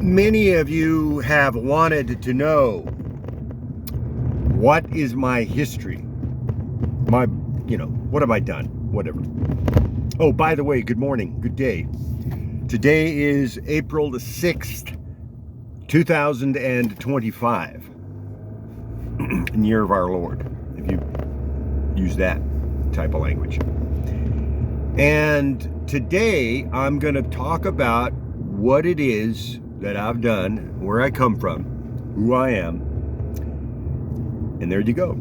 Many of you have wanted to know what is my history, what have I done, whatever. Oh, by the way, good morning, good day. Today is April the 6th, 2025, in the year of our Lord, if you use that type of language. And today I'm going to talk about what it is that I've done, where I come from, who I am, and there you go.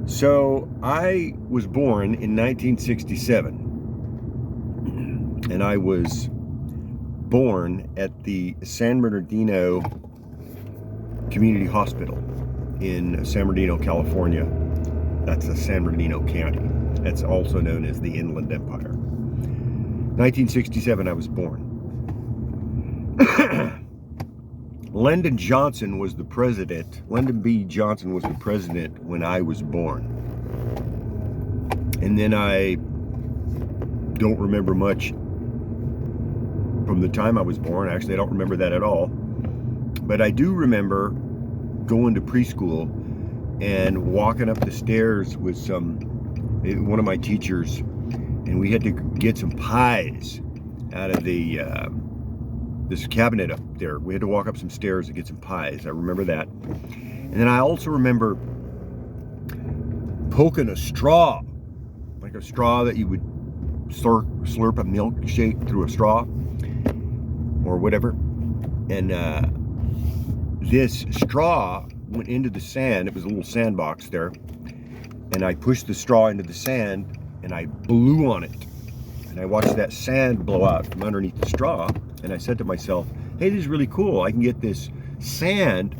So I was born in 1967, and I was born at the San Bernardino Community Hospital in San Bernardino, California. That's the San Bernardino County. That's also known as the Inland Empire. 1967, I was born. Lyndon Johnson was the president. Lyndon B. Johnson was the president when I was born. And then I don't remember much from the time I was born. Actually, I don't remember that at all. But I do remember going to preschool and walking up the stairs with one of my teachers, and we had to get some pies out of this cabinet up there. We had to walk up some stairs to get some pies. I remember that. And then I also remember poking a straw, like a straw that you would slurp a milkshake through a straw or whatever. And this straw went into the sand. It was a little sandbox there. And I pushed the straw into the sand and I blew on it. And I watched that sand blow out from underneath the straw. And I said to myself, hey, this is really cool. I can get this sand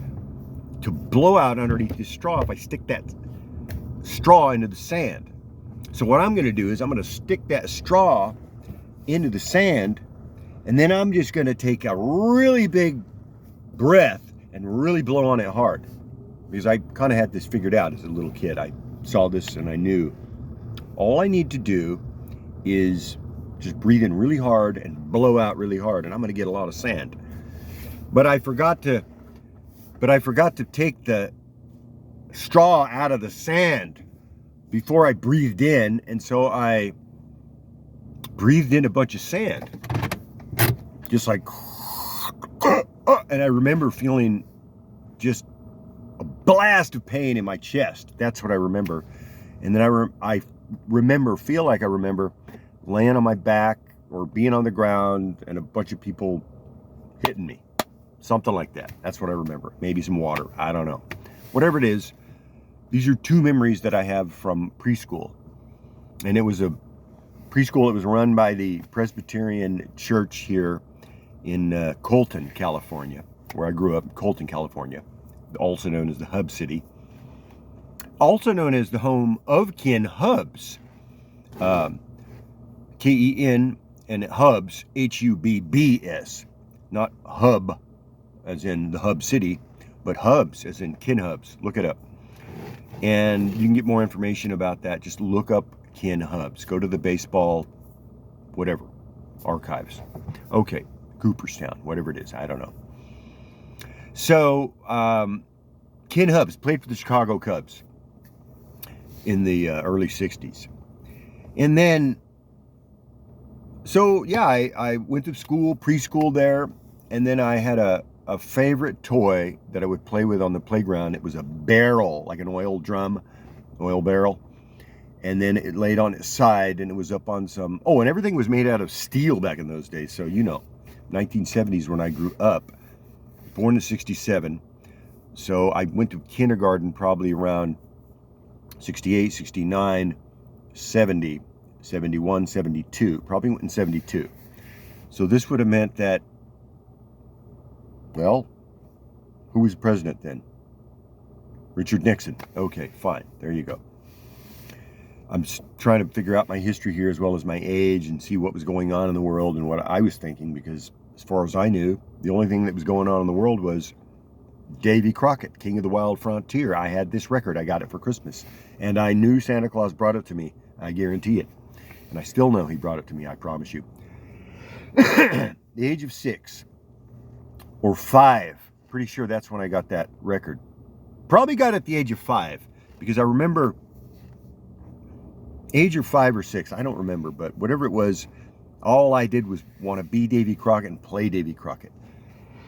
to blow out underneath this straw if I stick that straw into the sand. So what I'm going to do is I'm going to stick that straw into the sand, and then I'm just going to take a really big breath and really blow on it hard. Because I kind of had this figured out as a little kid. I saw this and I knew all I need to do is just breathe in really hard and blow out really hard, and I'm going to get a lot of sand. But I forgot to take the straw out of the sand before I breathed in, and so I breathed in a bunch of sand, just like, and I remember feeling just a blast of pain in my chest. That's what I remember. And then I feel like I remember laying on my back or being on the ground and a bunch of people hitting me. Something like that. That's what I remember. Maybe some water. I don't know. Whatever it is, these are two memories that I have from preschool. And it was a preschool that was run by the Presbyterian Church here in Colton, California, where I grew up, Colton, California, also known as the Hub City. Also known as the home of Ken Hubbs. K-E-N and Hubbs, H-U-B-B-S, not Hub as in the Hub City, but Hubbs as in Ken Hubbs. Look it up. And you can get more information about that. Just look up Ken Hubbs. Go to the baseball, whatever, archives. Okay, Cooperstown, whatever it is. I don't know. So, Ken Hubbs played for the Chicago Cubs in the early 60s. And then, so yeah, I went to school, preschool there, and then I had a favorite toy that I would play with on the playground. It was a barrel, like an oil barrel, and then it laid on its side, and it was up on some, and everything was made out of steel back in those days, so 1970s when I grew up, born in 67, so I went to kindergarten probably around 68, 69, 70, 71, 72, probably went in 72. So this would have meant that, well, who was president then? Richard Nixon. Okay, fine. There you go. I'm just trying to figure out my history here as well as my age and see what was going on in the world and what I was thinking, because as far as I knew, the only thing that was going on in the world was Davy Crockett, King of the Wild Frontier. I had this record. I got it for Christmas. And I knew Santa Claus brought it to me. I guarantee it. And I still know he brought it to me, I promise you. The age of 6, or 5. Pretty sure that's when I got that record. Probably got it at the age of 5, because I remember age of 5 or 6, I don't remember, but whatever it was, all I did was want to be Davy Crockett and play Davy Crockett.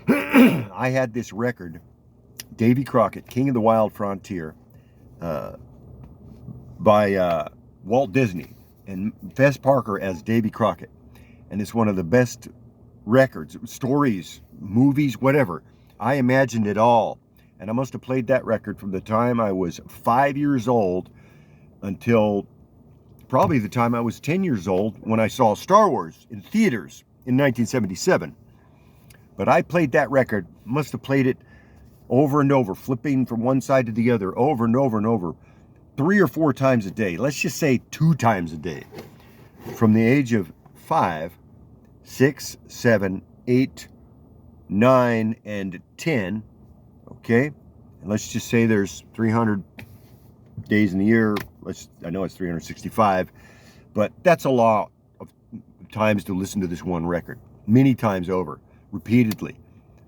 I had this record, Davy Crockett, King of the Wild Frontier, by Walt Disney, and Fess Parker as Davy Crockett. And it's one of the best records, stories, movies, whatever. I imagined it all. And I must have played that record from the time I was 5 years old until probably the time I was 10 years old, when I saw Star Wars in theaters in 1977. But I played that record, must have played it over and over, flipping from one side to the other, over and over and over, 3 or 4 times a day. Let's just say 2 times a day. From the age of 5, 6, 7, 8, 9, and 10, okay? And let's just say there's 300 days in the year. I know it's 365, but that's a lot of times to listen to this one record, many times over, repeatedly.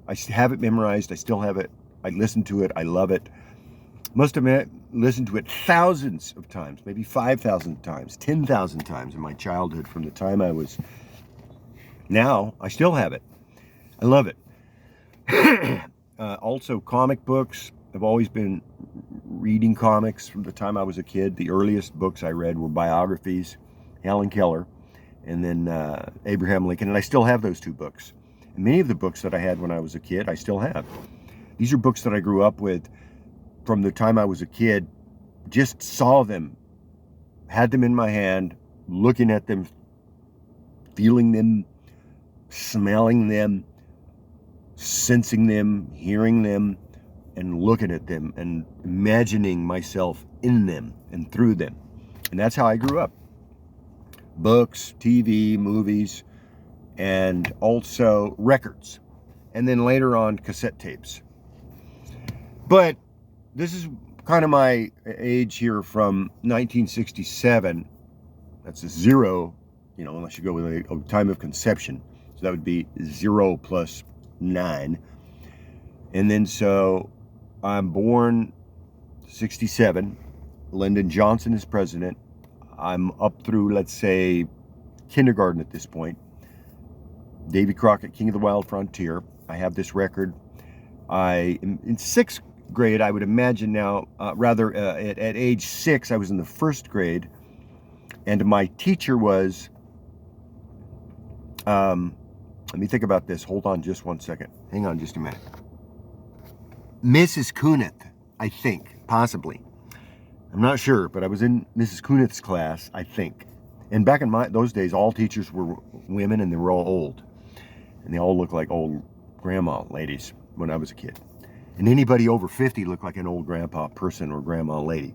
I have it memorized. I still have it. I listen to it. I love it. Must have listened to it thousands of times, maybe 5,000 times, 10,000 times in my childhood from the time I was. Now, I still have it. I love it. Also, comic books. I've always been reading comics from the time I was a kid. The earliest books I read were biographies, Helen Keller, and then Abraham Lincoln, and I still have those 2 books. And many of the books that I had when I was a kid, I still have. These are books that I grew up with from the time I was a kid, just saw them, had them in my hand, looking at them, feeling them, smelling them, sensing them, hearing them, and looking at them and imagining myself in them and through them. And that's how I grew up. Books, TV, movies, and also records. And then later on, cassette tapes. But this is kind of my age here from 1967. That's a 0, unless you go with a time of conception. So that would be 0 plus 9. And then so I'm born 67. Lyndon Johnson is president. I'm up through, let's say, kindergarten at this point. Davy Crockett, King of the Wild Frontier. I have this record. I am in 6th grade, I would imagine now, at age 6, I was in the 1st grade. And my teacher was, let me think about this. Hold on just one second. Hang on just a minute. Mrs. Kunith, I think, possibly. I'm not sure, but I was in Mrs. Kunith's class, I think. And back in those days, all teachers were women, and they were all old. And they all looked like old grandma ladies when I was a kid. And anybody over 50 looked like an old grandpa person or grandma lady.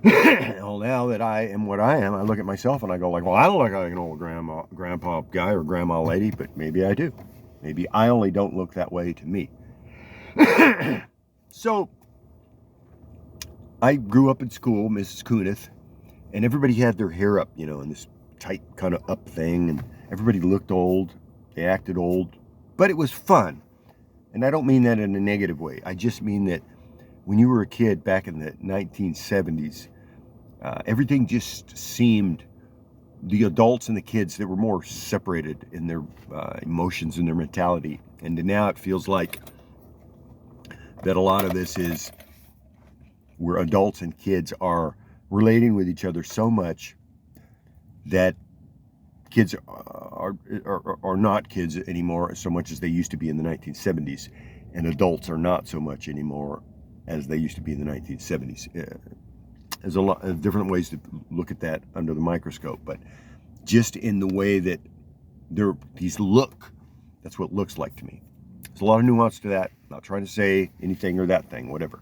Well, now that I am what I am, I look at myself and I go like, well, I don't look like an old grandpa guy or grandma lady, but maybe I do. Maybe I only don't look that way to me. So, I grew up in school, Mrs. Kunith, and everybody had their hair up, in this tight kind of up thing, and everybody looked old, they acted old, but it was fun. And I don't mean that in a negative way. I just mean that when you were a kid back in the 1970s, everything just seemed, the adults and the kids, they were more separated in their emotions and their mentality. And now it feels like that a lot of this is where adults and kids are relating with each other so much that kids are not kids anymore so much as they used to be in the 1970s, and adults are not so much anymore as they used to be in the 1970s. There's a lot of different ways to look at that under the microscope, but just in the way that these look, that's what it looks like to me. There's a lot of nuance to that. I'm not trying to say anything or that thing, whatever.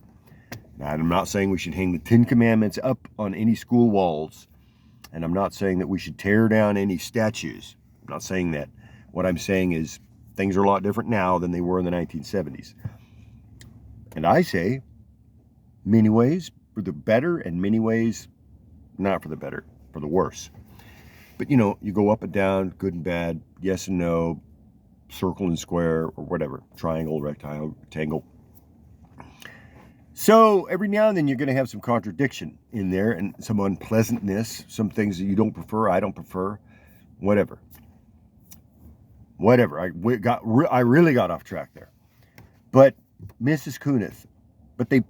Now, I'm not saying we should hang the 10 Commandments up on any school walls, and I'm not saying that we should tear down any statues. I'm not saying that. What I'm saying is things are a lot different now than they were in the 1970s. And I say, many ways for the better, and many ways not for the better, for the worse. But you go up and down, good and bad, yes and no, circle and square or whatever, triangle, rectangle. So every now and then you're going to have some contradiction in there and some unpleasantness, some things that you don't prefer, I don't prefer, whatever. I really got off track there. But Mrs. Kunith, but they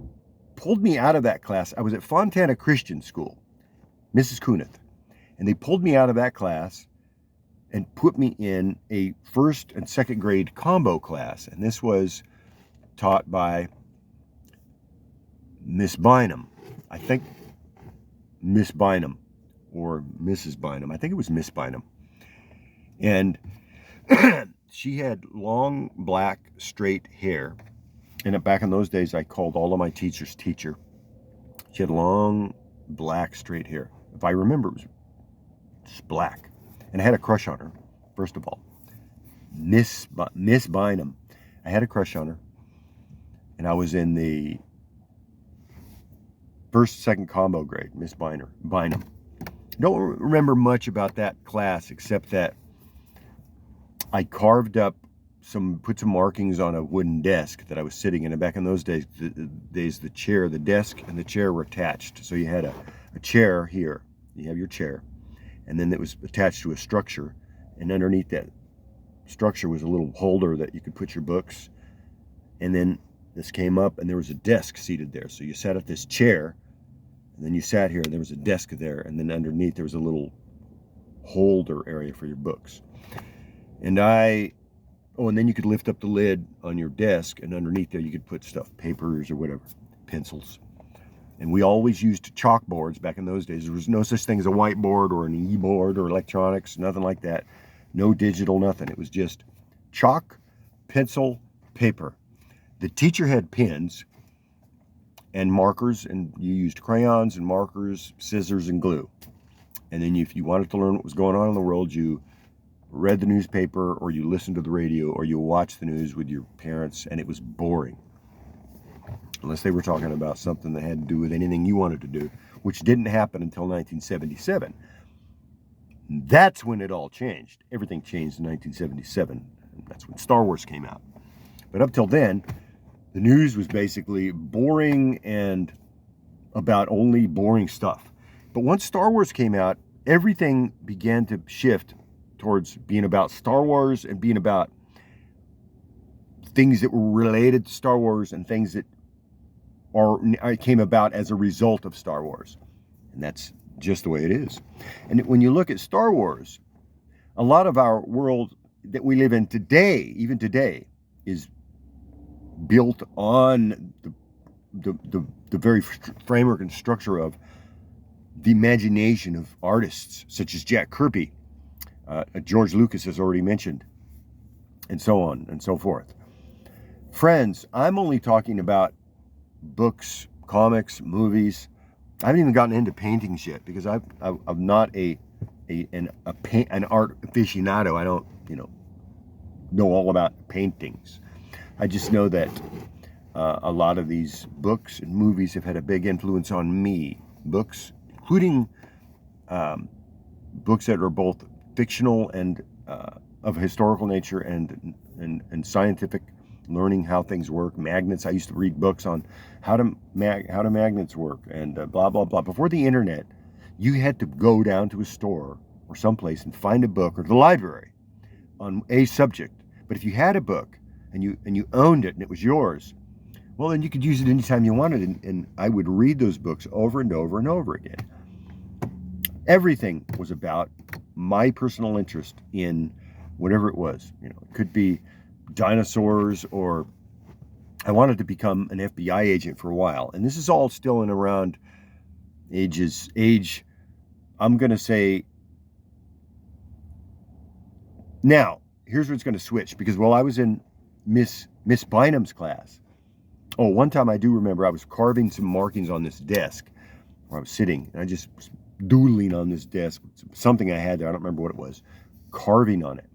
pulled me out of that class. I was at Fontana Christian School, Mrs. Kunith, and they pulled me out of that class and put me in a first and second grade combo class. And this was taught by Miss Bynum. I think Miss Bynum or Mrs. Bynum. I think it was Miss Bynum. And she had long, black, straight hair. And back in those days, I called all of my teachers teacher. She had long, black, straight hair. If I remember, it was just black. And I had a crush on her, first of all. Miss Bynum. I had a crush on her. And I was in the first, second combo grade, Miss Bynum. Don't remember much about that class except that I carved up put some markings on a wooden desk that I was sitting in. And back in those days, the desk and the chair were attached. So you had a chair here. You have your chair. And then it was attached to a structure. And underneath that structure was a little holder that you could put your books. And then this came up and there was a desk seated there. So you sat at this chair and then you sat here and there was a desk there. And then underneath there was a little holder area for your books. And then you could lift up the lid on your desk, and underneath there you could put stuff, papers or whatever, pencils. And we always used chalkboards back in those days. There was no such thing as a whiteboard or an e-board or electronics, nothing like that. No digital, nothing. It was just chalk, pencil, paper. The teacher had pens and markers, and you used crayons and markers, scissors, and glue. And then if you wanted to learn what was going on in the world, you read the newspaper, or you listened to the radio, or you watched the news with your parents, and it was boring. Unless they were talking about something that had to do with anything you wanted to do, which didn't happen until 1977. That's when it all changed. Everything changed in 1977. That's when Star Wars came out. But up till then, the news was basically boring and about only boring stuff. But once Star Wars came out, everything began to shift towards being about Star Wars and being about things that were related to Star Wars and things that came about as a result of Star Wars. And that's just the way it is. And when you look at Star Wars, a lot of our world that we live in today, even today, is built on the very framework and structure of the imagination of artists such as Jack Kirby, George Lucas has already mentioned, and so on and so forth. Friends, I'm only talking about books, comics, movies. I haven't even gotten into paintings yet because I'm not an art aficionado. I don't know all about paintings. I just know that a lot of these books and movies have had a big influence on me. Books, including books that are both fictional and of historical nature and scientific, learning how things work. Magnets. I used to read books on how do magnets work and blah blah blah. Before the internet, you had to go down to a store or someplace and find a book, or the library, on a subject. But if you had a book and you owned it and it was yours, well, then you could use it anytime you wanted. And I would read those books over and over and over again. Everything was about my personal interest in whatever it was. It could be dinosaurs, or I wanted to become an FBI agent for a while. And this is all still in around age, I'm going to say, now, here's where it's going to switch, because while I was in Miss Bynum's class, one time I do remember I was carving some markings on this desk where I was sitting, and I just was doodling on this desk, something I had there, I don't remember what it was, carving on it.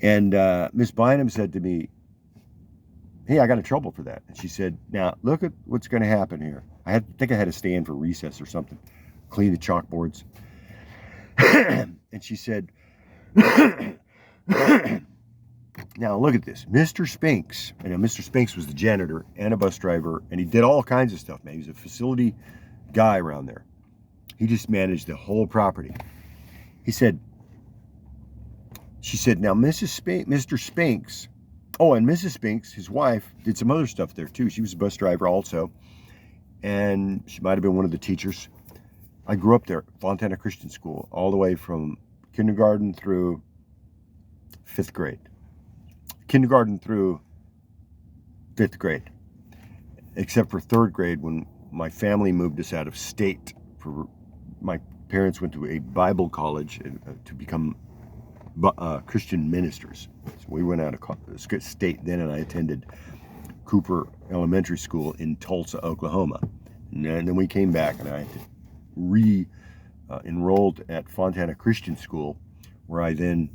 And Miss Bynum said to me, "Hey, I got in trouble for that." And she said, "Now, look at what's going to happen here." I think I had to stand for recess or something, clean the chalkboards. And she said, Now look at this, Mr. Spinks. And Mr. Spinks was the janitor and a bus driver, and he did all kinds of stuff, man. He was a facility guy around there. He just managed the whole property. She said, now Mr. Spinks, oh, and Mrs. Spinks, his wife, did some other stuff there too. She was a bus driver also, and she might have been one of the teachers. I grew up there, Fontana Christian School, all the way from kindergarten through 5th grade. Kindergarten through 5th grade, except for 3rd grade when my family moved us out of state. My parents went to a Bible college to become Christian ministers. So we went out of state then, and I attended Cooper Elementary School in Tulsa, Oklahoma. And then we came back, and I enrolled at Fontana Christian School, where I then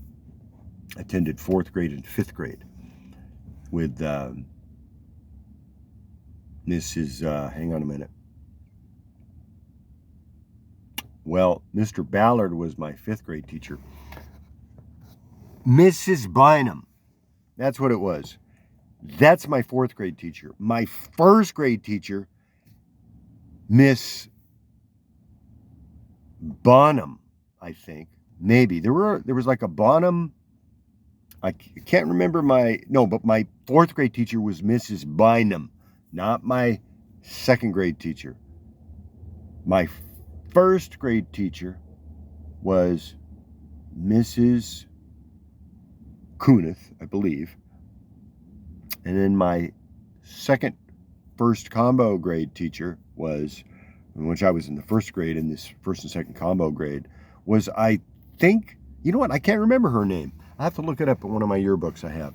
attended 4th grade and 5th grade with Mrs. Hang on a minute. Well, Mr. Ballard was my 5th grade teacher. Mrs. Bynum, that's what it was. That's my 4th grade teacher. My 1st grade teacher, Miss Bonham, I think. Maybe. There was like a Bonham. I can't remember but my 4th grade teacher was Mrs. Bynum, not my 2nd grade teacher. My 1st grade teacher was Mrs. Kunith, I believe. And then my first combo grade teacher was, in which I was in the 1st grade, in this 1st and 2nd combo grade, was, I think, you know what, I can't remember her name. I have to look it up in one of my yearbooks I have.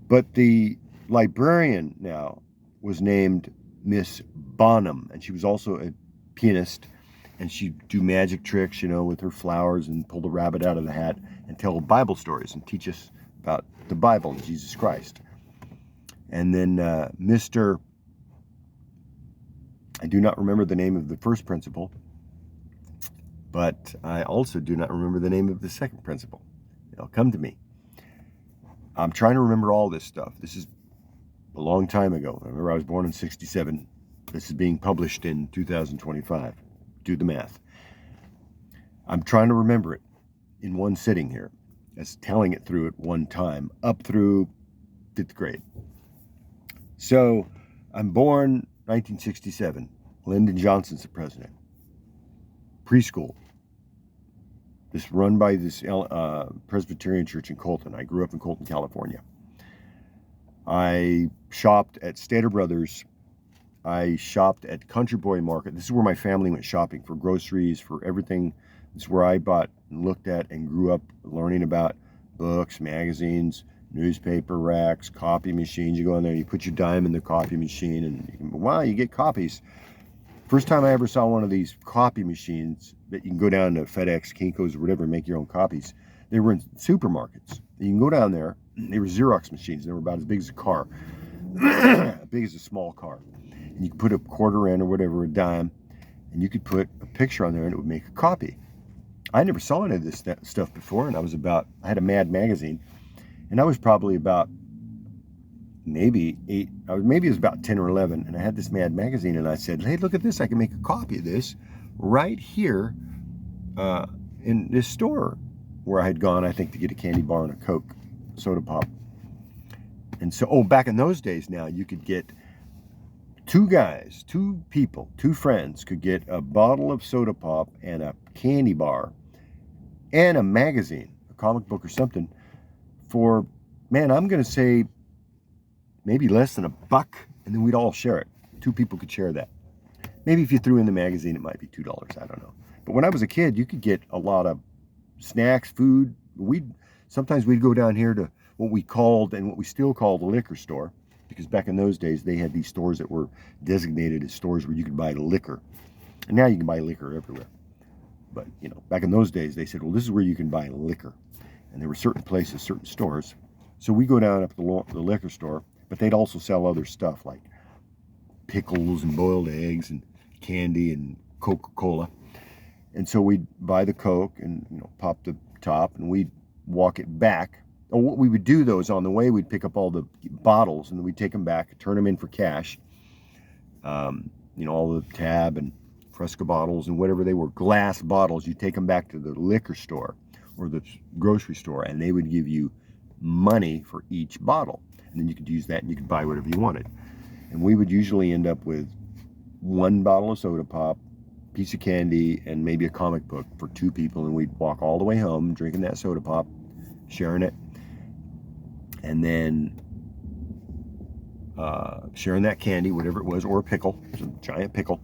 But the librarian now was named Miss Bonham, and she was also a pianist, and she'd do magic tricks, with her flowers, and pull the rabbit out of the hat and tell Bible stories and teach us about the Bible and Jesus Christ. And then I do not remember the name of the first principal, but I also do not remember the name of the second principal. It'll come to me. I'm trying to remember all this stuff. This is a long time ago. I remember I was born in 1967. This is being published in 2025. Do the math. I'm trying to remember it in one sitting here, as telling it through at one time, up through 5th grade. So I'm born 1967. Lyndon Johnson's the president. Preschool. This run by this Presbyterian church in Colton. I grew up in Colton, California. I shopped at Stater Brothers. I shopped at Country Boy Market. This is where my family went shopping for groceries, for everything. This is where I bought and looked at and grew up learning about books, magazines, newspaper racks, copy machines. You go in there, you put your dime in the copy machine, and wow, you get copies. First time I ever saw one of these copy machines that you can go down to FedEx, Kinko's, or whatever, and make your own copies. They were in supermarkets. You can go down there. They were Xerox machines. They were about as big as a car, as big as a small car. And you could put a quarter in or whatever, a dime, and you could put a picture on there, and it would make a copy. I never saw any of this stuff before, and I had a Mad magazine, and I was probably about maybe it was about 10 or 11, and I had this Mad magazine, and I said, hey, look at this, I can make a copy of this right here in this store where I had gone, I think, to get a candy bar and a Coke, soda pop. And so, back in those days now, you could get two friends could get a bottle of soda pop and a candy bar and a magazine, a comic book or something, for, man, I'm going to say maybe less than $1, and then we'd all share it. 2 people could share that. Maybe if you threw in the magazine, it might be $2. I don't know. But when I was a kid, you could get a lot of snacks, food. Sometimes we'd go down here to what we called, and what we still call, the liquor store, because back in those days, they had these stores that were designated as stores where you could buy liquor. And now you can buy liquor everywhere. But, back in those days, they said, well, this is where you can buy liquor. And there were certain places, certain stores. So we go down up to the liquor store, but they'd also sell other stuff like pickles and boiled eggs and candy and Coca-Cola. And so we'd buy the Coke and, pop the top, and we'd walk it back what we would do though is on the way we'd pick up all the bottles and then we'd take them back, turn them in for cash. All the Tab and Fresca bottles and whatever they were, glass bottles, you take them back to the liquor store or the grocery store and they would give you money for each bottle. And then you could use that and you could buy whatever you wanted. And we would usually end up with one bottle of soda pop, piece of candy, and maybe a comic book for 2 people. And we'd walk all the way home drinking that soda pop, sharing it, and then sharing that candy, whatever it was, or a pickle, a giant pickle.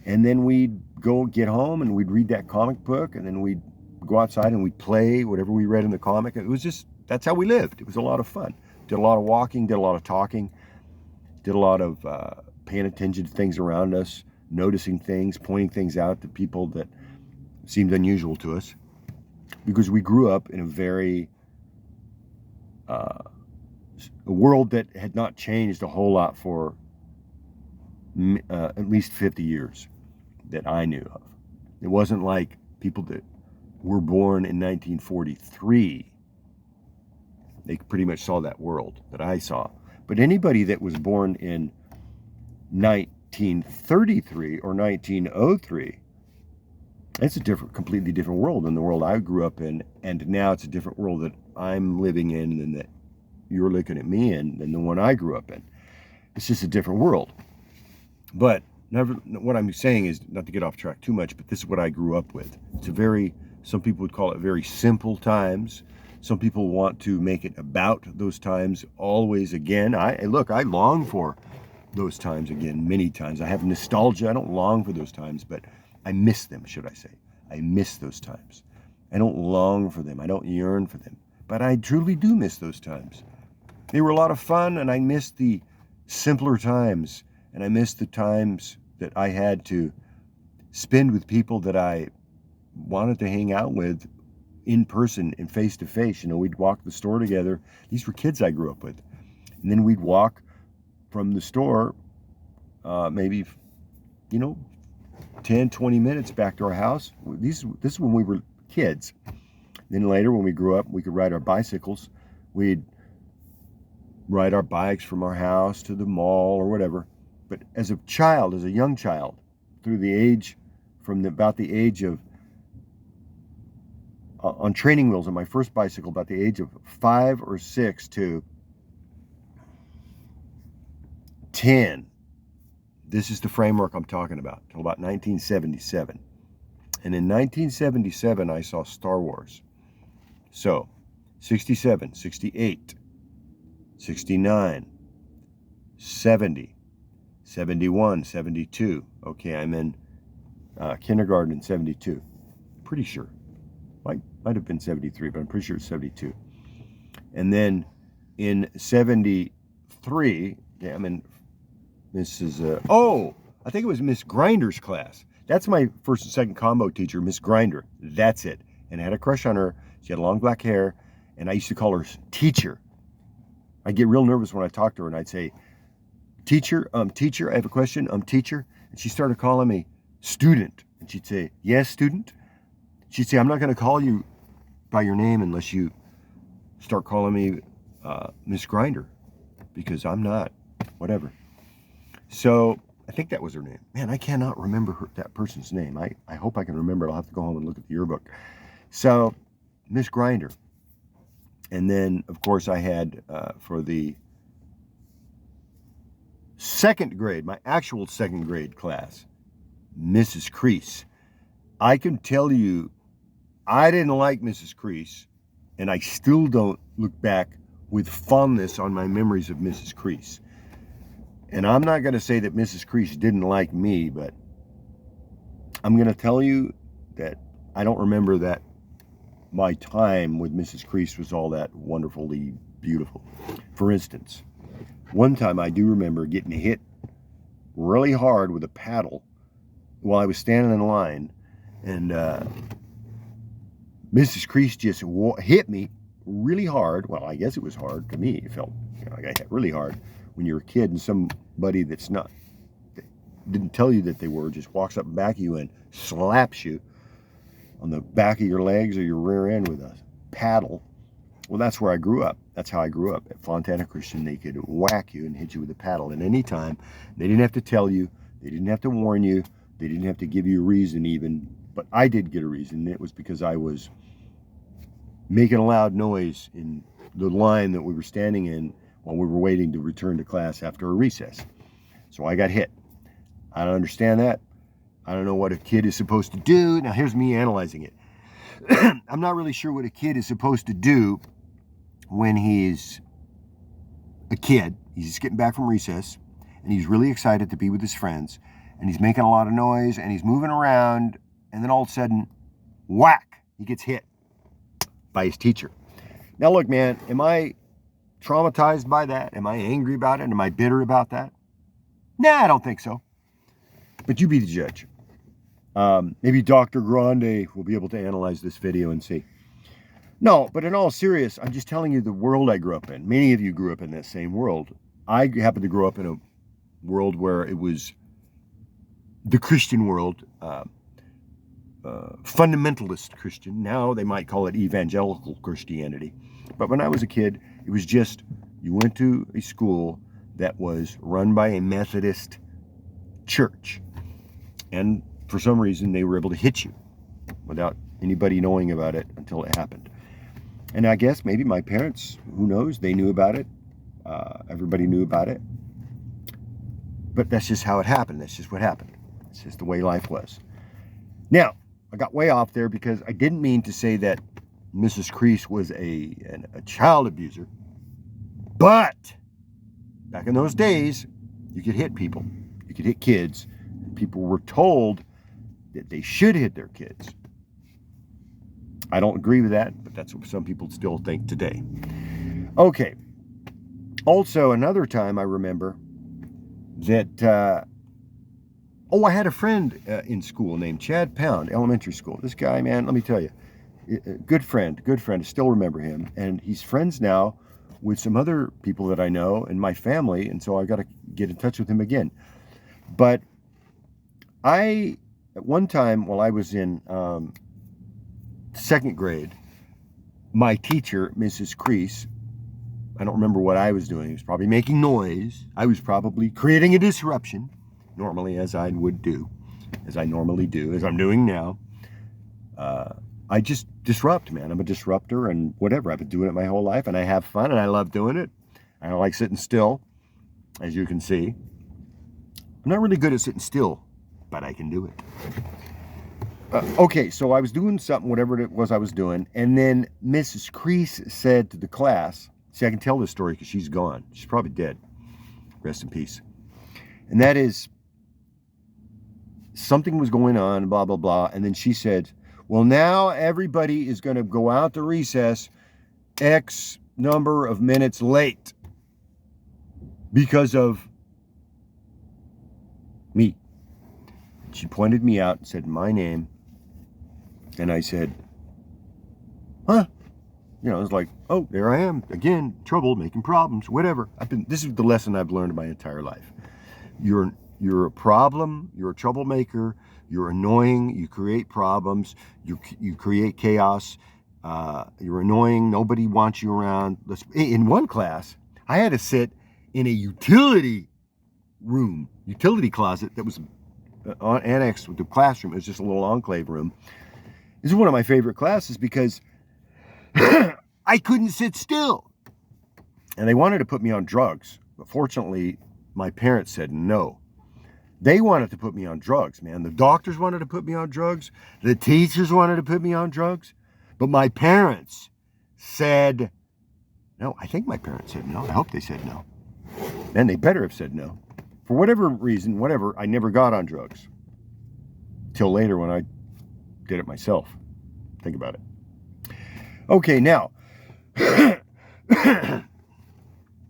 And then we'd go get home and we'd read that comic book, and then we'd go outside and we'd play whatever we read in the comic. It was just, that's how we lived. It was a lot of fun. Did a lot of walking, did a lot of talking, did a lot of paying attention to things around us, noticing things, pointing things out to people that seemed unusual to us, because we grew up in a very a world that had not changed a whole lot for at least 50 years that I knew of. It wasn't like people that were born in 1943. They pretty much saw that world that I saw. But anybody that was born in 1933 or 1903, it's a completely different world than the world I grew up in, and now it's a different world that I'm living in and that you're looking at me in than the one I grew up in. It's just a different world. But what I'm saying is, not to get off track too much, but this is what I grew up with. It's some people would call it very simple times. Some people want to make it about those times always again. I long for those times again many times. I have nostalgia. I don't long for those times, but I miss them, should I say. I miss those times. I don't long for them. I don't yearn for them. But I truly do miss those times. They were a lot of fun, and I miss the simpler times. And I miss the times that I had to spend with people that I wanted to hang out with in person and face to face. We'd walk the store together. These were kids I grew up with. And then we'd walk from the store maybe 10, 20 minutes back to our house. This is when we were kids. Then later, when we grew up, we could ride our bicycles. We'd ride our bikes from our house to the mall or whatever. But as a young child, from about the age of, on training wheels on my first bicycle, about the age of 5 or 6 to 10, this is the framework I'm talking about, till about 1977. And in 1977, I saw Star Wars. So, 67, 68, 69, 70, 71, 72. Okay, I'm in kindergarten in 72. Pretty sure. Might have been 73, but I'm pretty sure it's 72. And then in 73, I'm in Mrs. I think it was Miss Grinder's class. That's my first and second combo teacher, Miss Grinder. That's it. And I had a crush on her. She had long black hair, and I used to call her teacher. I'd get real nervous when I talked to her, and I'd say, teacher, I have a question, teacher. And she started calling me student. And she'd say, yes, student. She'd say, I'm not going to call you by your name unless you start calling me Miss Grinder, because I'm not, whatever. So I think that was her name. Man, I cannot remember that person's name. I hope I can remember it. I'll have to go home and look at the yearbook. So, Miss Grinder. And then, of course, I had, for the second grade, my actual second grade class, Mrs. Crease. I can tell you, I didn't like Mrs. Crease, and I still don't look back with fondness on my memories of Mrs. Crease. And I'm not going to say that Mrs. Crease didn't like me, but I'm going to tell you that I don't remember that my time with Mrs. Crease was all that wonderfully beautiful. For instance, one time I do remember getting hit really hard with a paddle while I was standing in line, and Mrs. Crease just hit me really hard. Well, I guess it was hard to me. It felt like I hit really hard. When you're a kid and somebody that didn't tell you that they were, just walks up back of you and slaps you on the back of your legs or your rear end with a paddle. Well, that's where I grew up. That's how I grew up. At Fontana Christian, they could whack you and hit you with a paddle at any time. They didn't have to tell you. They didn't have to warn you. They didn't have to give you a reason even. But I did get a reason. It was because I was making a loud noise in the line that we were standing in while we were waiting to return to class after a recess. So I got hit. I don't understand that. I don't know what a kid is supposed to do. Now here's me analyzing it. I'm not really sure what a kid is supposed to do when he's a kid. He's just getting back from recess and he's really excited to be with his friends and he's making a lot of noise and he's moving around, and then all of a sudden, whack, he gets hit by his teacher. Now look, man, am I traumatized by that? Am I angry about it? Am I bitter about that? Nah, I don't think so. But you be the judge. Maybe Dr. Grande will be able to analyze this video and see. No, but in all seriousness, I'm just telling you the world I grew up in. Many of you grew up in that same world. I happened to grow up in a world where it was the Christian world, fundamentalist Christian. Now they might call it evangelical Christianity. But when I was a kid, it was just, you went to a school that was run by a Methodist church. And for some reason, they were able to hit you without anybody knowing about it until it happened. And I guess maybe my parents, who knows, they knew about it. Everybody knew about it. But that's just how it happened. That's just what happened. It's just the way life was. Now, I got way off there because I didn't mean to say that Mrs. Crease was a child abuser. But back in those days, you could hit people. You could hit kids. People were told that they should hit their kids. I don't agree with that, but that's what some people still think today. Okay. Also, another time I remember that, I had a friend in school named Chad Pound, elementary school. This guy, man, let me tell you, good friend, I still remember him. And he's friends now with some other people that I know in my family, and so I got to get in touch with him again. But at one time while I was in second grade, my teacher, Mrs. Crease, I don't remember what I was doing. He was probably making noise. I was probably creating a disruption, normally as I would do, as I normally do, as I'm doing now. I just disrupt, man. I'm a disruptor and whatever. I've been doing it my whole life and I have fun and I love doing it. I don't like sitting still, as you can see. I'm not really good at sitting still, but I can do it. Okay, so I was doing something, whatever it was I was doing, and then Mrs. Crease said to the class, see, I can tell this story because she's gone. She's probably dead. Rest in peace. And that is, something was going on, blah, blah, blah, and then she said, well, now everybody is going to go out to recess X number of minutes late because of me. She pointed me out and said my name. And I said, huh? You know, it was like, oh, there I am again, trouble, making problems, whatever. This is the lesson I've learned my entire life. You're a problem, you're a troublemaker, you're annoying, you create problems, you create chaos, you're annoying, nobody wants you around. In one class, I had to sit in a utility closet that was annexed with the classroom. It was just a little enclave room. This is one of my favorite classes because I couldn't sit still. And they wanted to put me on drugs. But fortunately, my parents said no. They wanted to put me on drugs, man. The doctors wanted to put me on drugs. The teachers wanted to put me on drugs. But my parents said no. I think my parents said no. I hope they said no. And they better have said no. For whatever reason, I never got on drugs. Till later when I did it myself. Think about it. Okay, now,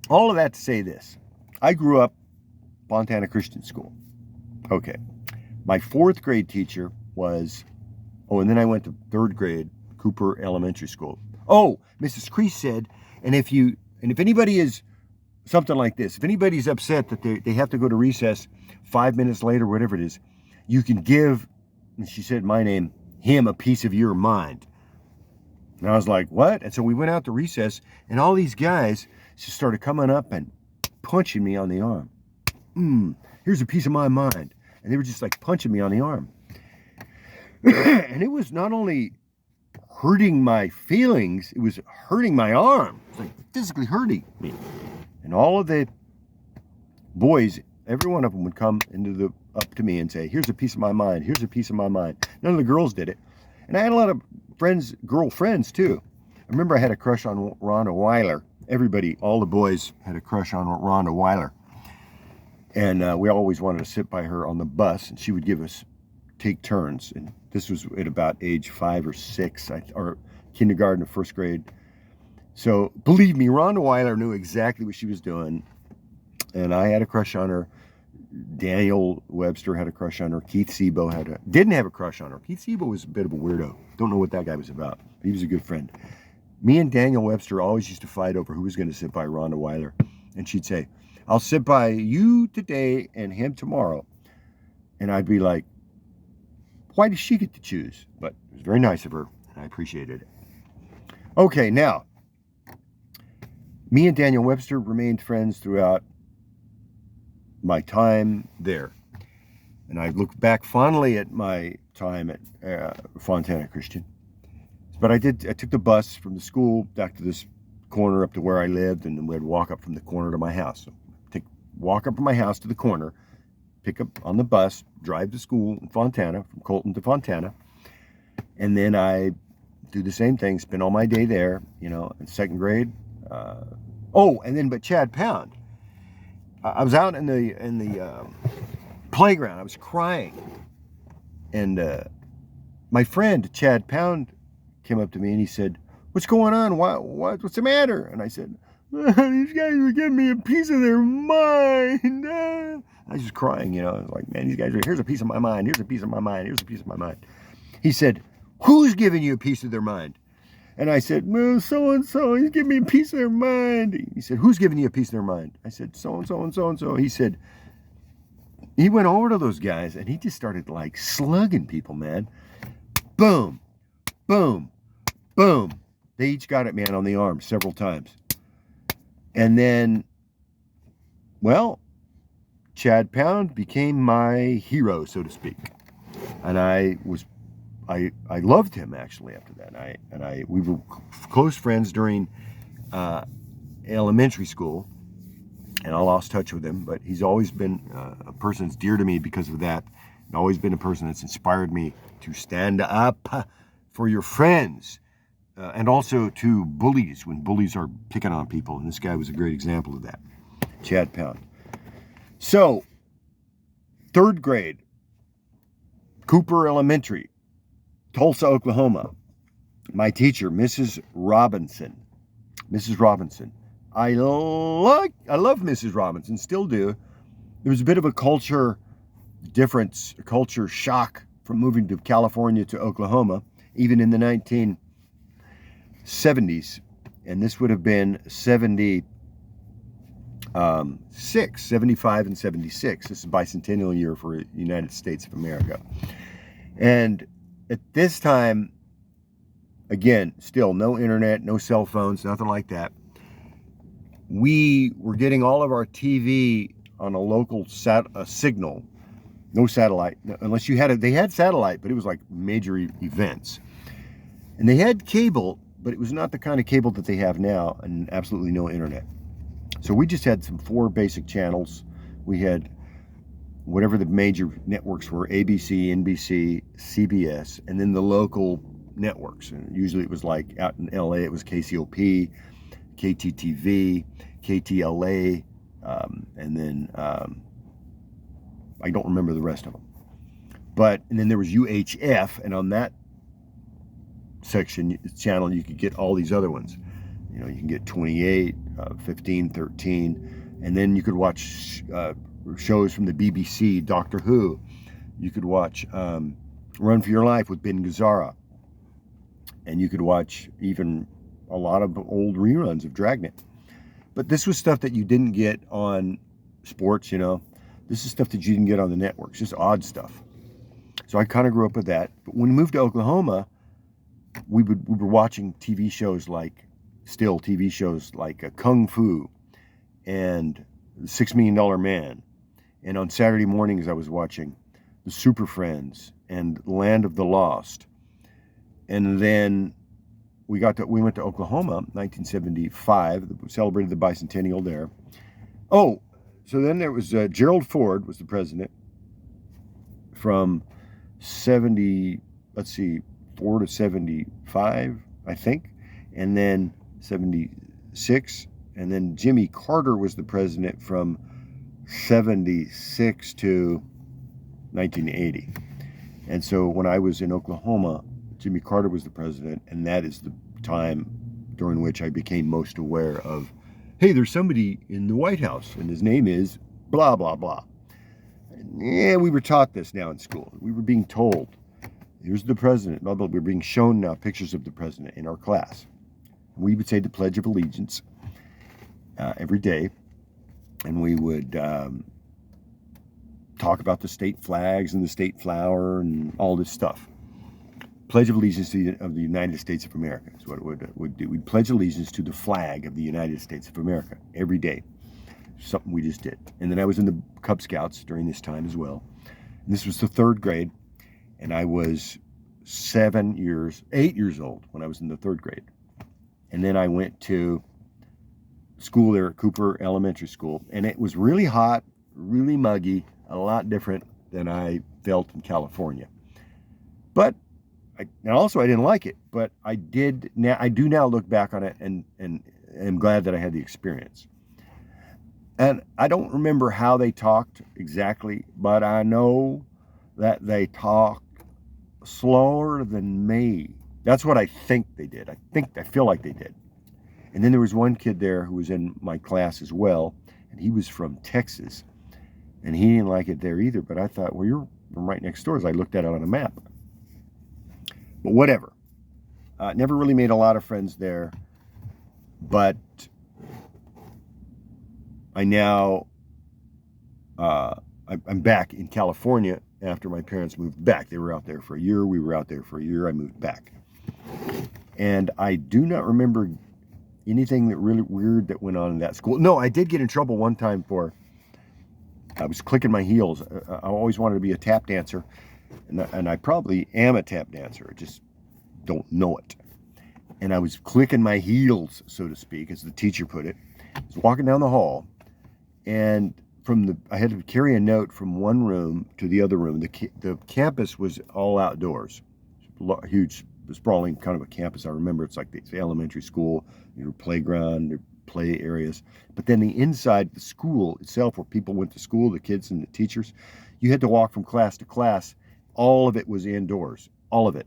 all of that to say this. I grew up Fontana Christian School. Okay. My fourth grade teacher was, and then I went to third grade, Cooper Elementary School. Oh, Mrs. Crease said, and if anybody is something like this, if anybody's upset that they have to go to recess 5 minutes later, whatever it is, you can give, and she said my name, him a piece of your mind. And I was like, what? And so we went out to recess, and all these guys just started coming up and punching me on the arm. Here's a piece of my mind. And they were just like punching me on the arm. And it was not only hurting my feelings, it was hurting my arm. It was like physically hurting me. And all of the boys, every one of them would come up to me and say, here's a piece of my mind. Here's a piece of my mind. None of the girls did it. And I had a lot of girlfriends too. I remember I had a crush on Rhonda Weiler. Everybody, all the boys had a crush on Rhonda Weiler. And we always wanted to sit by her on the bus, and she would take turns. And this was at about age 5 or 6, or kindergarten or first grade. So believe me, Rhonda Weiler knew exactly what she was doing. And I had a crush on her. Daniel Webster had a crush on her. Keith Sebo didn't have a crush on her. Keith Sebo was a bit of a weirdo. Don't know what that guy was about. He was a good friend. Me and Daniel Webster always used to fight over who was going to sit by Rhonda Weiler. And she'd say, I'll sit by you today and him tomorrow. And I'd be like, why does she get to choose? But it was very nice of her, and I appreciated it. Okay, now, me and Daniel Webster remained friends throughout my time there. And I look back fondly at my time at Fontana Christian. But I took the bus from the school back to this corner up to where I lived, and then we'd walk up from the corner to my house. So walk up from my house to the corner, pick up on the bus, drive to school in Fontana, from Colton to Fontana. And then I do the same thing, spend all my day there, in second grade. But Chad Pound. I was out in the playground. I was crying. And my friend, Chad Pound, came up to me and he said, what's going on? What's the matter? And I said, these guys were giving me a piece of their mind. I was just crying, I was like, man, these guys here's a piece of my mind. Here's a piece of my mind. Here's a piece of my mind. He said, who's giving you a piece of their mind? And I said, well, so-and-so, he's giving me a piece of their mind. He said, who's giving you a piece of their mind? I said, so-and-so and so-and-so. He said, he went over to those guys and he just started like slugging people, man. Boom, boom, boom. They each got it, man, on the arm several times. And then, well, Chad Pound became my hero, so to speak. And I loved him actually after that. We were close friends during elementary school, and I lost touch with him. But he's always been a person that's dear to me because of that, and always been a person that's inspired me to stand up for your friends. And also to bullies, when bullies are picking on people. And this guy was a great example of that. Chad Pound. So, third grade, Cooper Elementary, Tulsa, Oklahoma. My teacher, Mrs. Robinson. I love Mrs. Robinson, still do. There was a bit of a culture difference, a culture shock from moving to California to Oklahoma, even in the 1970s, and this would have been 75 and 76. This is bicentennial year for the United States of America. And at this time, again, still no internet, no cell phones, nothing like that. We were getting all of our TV on a local signal, no satellite, unless they had satellite, but it was like major events. And they had cable, but it was not the kind of cable that they have now, and absolutely no internet. So we just had 4 basic channels. We had whatever the major networks were, ABC, NBC, CBS, and then the local networks. And usually it was like out in LA, it was KCOP, KTTV, KTLA, and then I don't remember the rest of them. And then there was UHF, and on that channel you could get all these other ones. You can get 28, 15, 13, and then you could watch shows from the BBC, Doctor Who. You could watch Run for Your Life with Ben Gazzara, and you could watch even a lot of old reruns of Dragnet. But this was stuff that you didn't get on sports. This is stuff that you didn't get on the networks, just odd stuff. So I kind of grew up with that. But when we moved to Oklahoma, we were watching TV shows like Kung Fu and The $6 Million Man. And on Saturday mornings, I was watching The Super Friends and Land of the Lost. And then we went to Oklahoma, 1975, celebrated the bicentennial there. Oh, so then there was Gerald Ford was the president from 4 to 75, I think, and then 76, and then Jimmy Carter was the president from 76 to 1980. And so when I was in Oklahoma, Jimmy Carter was the president, and that is the time during which I became most aware of, hey, there's somebody in the White House, and his name is blah, blah, blah. Yeah, we were taught this now in school. We were being told, here's the president, blah, blah. We were being shown now pictures of the president in our class. We would say the Pledge of Allegiance every day, and we would talk about the state flags and the state flower and all this stuff. Pledge of Allegiance of the United States of America is what it would do. We'd pledge allegiance to the flag of the United States of America every day. Something we just did. And then I was in the Cub Scouts during this time as well. And this was the 3rd grade, and I was 8 years old when I was in the 3rd grade. And then I went to school there at Cooper Elementary School, and it was really hot, really muggy, a lot different than I felt in California. But I didn't like it, but I do now look back on it and am glad that I had the experience. And I don't remember how they talked exactly, but I know that they talked slower than me. That's what I think they did. I feel like they did. And then there was one kid there who was in my class as well, and he was from Texas, and he didn't like it there either. But I thought, well, you're right next door, as I looked at it on a map. But whatever. Never really made a lot of friends there, but I'm back in California after my parents moved back. They were out there for a year. We were out there for a year. I moved back. And I do not remember anything that really weird that went on in that school. No, I did get in trouble one time I was clicking my heels. I always wanted to be a tap dancer. And I probably am a tap dancer. I just don't know it. And I was clicking my heels, so to speak, as the teacher put it. I was walking down the hall, and I had to carry a note from one room to the other room. The campus was all outdoors, huge, sprawling kind of a campus. I remember it's like the elementary school, your playground, your play areas. But then the inside, the school itself, where people went to school, the kids and the teachers, you had to walk from class to class. All of it was indoors, all of it.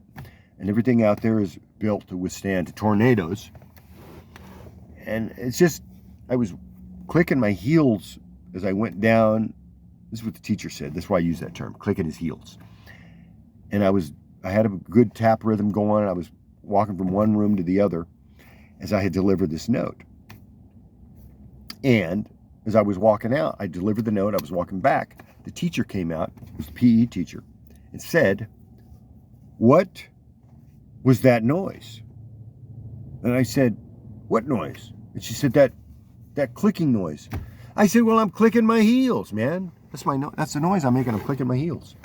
And everything out there is built to withstand tornadoes. And it's just, I was clicking my heels as I went down. This is what the teacher said. That's why I use that term, clicking his heels. And I had a good tap rhythm going. I was walking from one room to the other as I had delivered this note. And as I was walking out, I delivered the note. I was walking back. The teacher came out, it was the PE teacher, and said, "What was that noise?" And I said, "What noise?" And she said, that clicking noise. I said, "Well, I'm clicking my heels, man. That's the noise I'm making. I'm clicking my heels."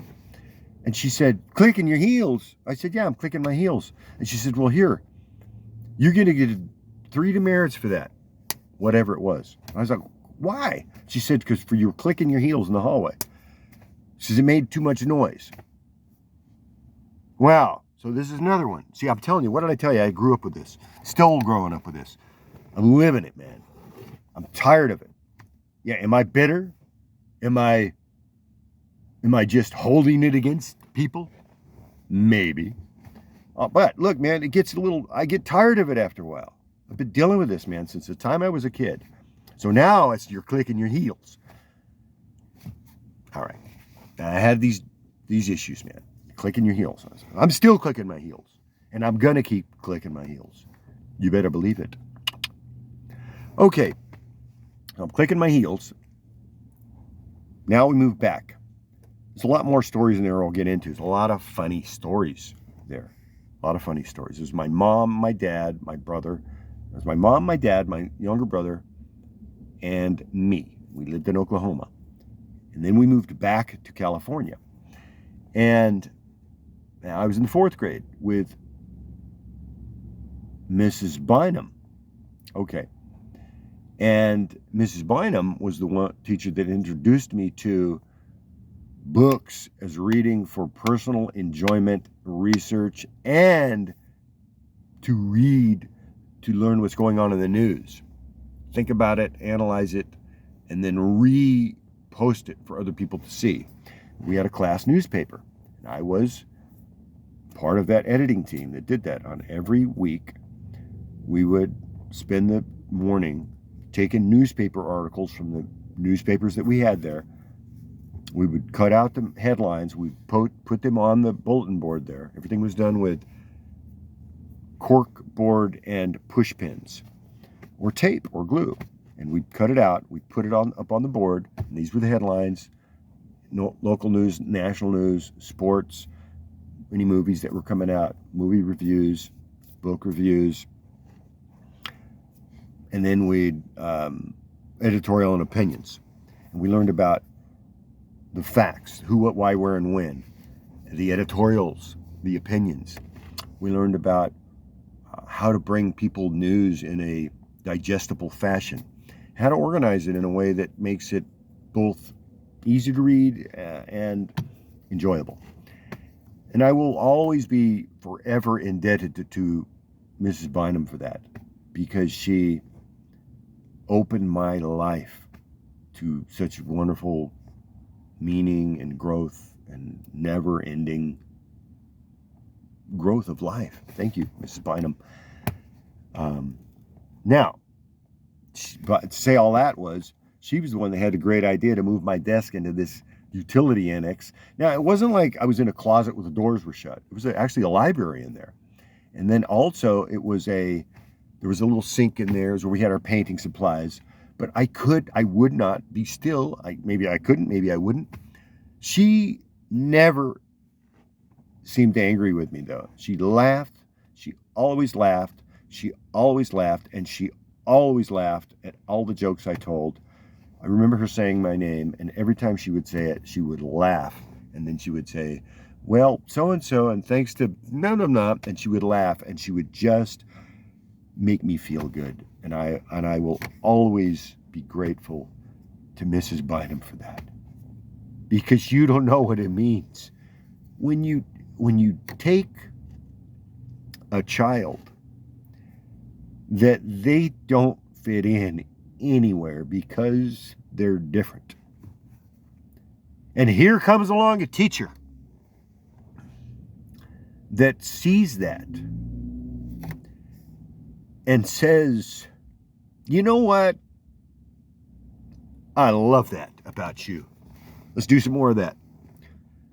And she said, "Clicking your heels?" I said, "Yeah, I'm clicking my heels." And she said, "Well, here, you're going to get 3 demerits for that," whatever it was. I was like, "Why?" She said, "Because you were clicking your heels in the hallway." She says, "It made too much noise." Wow. So this is another one. See, I'm telling you, what did I tell you? I grew up with this. Still growing up with this. I'm living it, man. I'm tired of it. Yeah, am I bitter? Am I just holding it against people? Maybe. But look, man, I get tired of it after a while. I've been dealing with this, man, since the time I was a kid. So now you're clicking your heels. All right. I had these issues, man. Clicking your heels. I'm still clicking my heels. And I'm going to keep clicking my heels. You better believe it. Okay. I'm clicking my heels. Now we move back. There's a lot more stories in there I'll get into. There's a lot of funny stories there. A lot of funny stories. It was my mom, my dad, my brother. It was my mom, my dad, my younger brother, and me. We lived in Oklahoma. And then we moved back to California. And I was in the 4th grade with Mrs. Bynum. Okay. And Mrs. Bynum was the one teacher that introduced me to books as reading for personal enjoyment, research, and to read to learn what's going on in the news. Think about it, analyze it, and then repost it for other people to see. We had a class newspaper, and I was part of that editing team that did that. On every week, we would spend the morning taking newspaper articles from the newspapers that we had there. We would cut out the headlines. We'd put them on the bulletin board there. Everything was done with cork board and push pins or tape or glue. And we'd cut it out. We'd put it up on the board. And these were the headlines. Local news, national news, sports, any movies that were coming out, movie reviews, book reviews. And then we'd editorial and opinions. And we learned about the facts, who, what, why, where, and when. The editorials, the opinions. We learned about how to bring people news in a digestible fashion. How to organize it in a way that makes it both easy to read and enjoyable. And I will always be forever indebted to Mrs. Bynum for that, because she opened my life to such wonderful meaning and growth and never-ending growth of life. Thank you, Mrs. Bynum. Now, but to say all that was, she was the one that had the great idea to move my desk into this utility annex. Now, it wasn't like I was in a closet where the doors were shut. It was actually a library in there. And then also there was a little sink in there where we had our painting supplies. But I would not be still. Maybe I couldn't, maybe I wouldn't. She never seemed angry with me, though. She laughed. She always laughed. She always laughed. And she always laughed at all the jokes I told. I remember her saying my name, and every time she would say it, she would laugh. And then she would say, well, so-and-so, and thanks to no, and she would laugh, and she would just make me feel good. And I will always be grateful to Mrs. Bynum for that. Because you don't know what it means. When you take a child that they don't fit in anywhere because they're different. And here comes along a teacher that sees that and says, you know what? I love that about you. Let's do some more of that.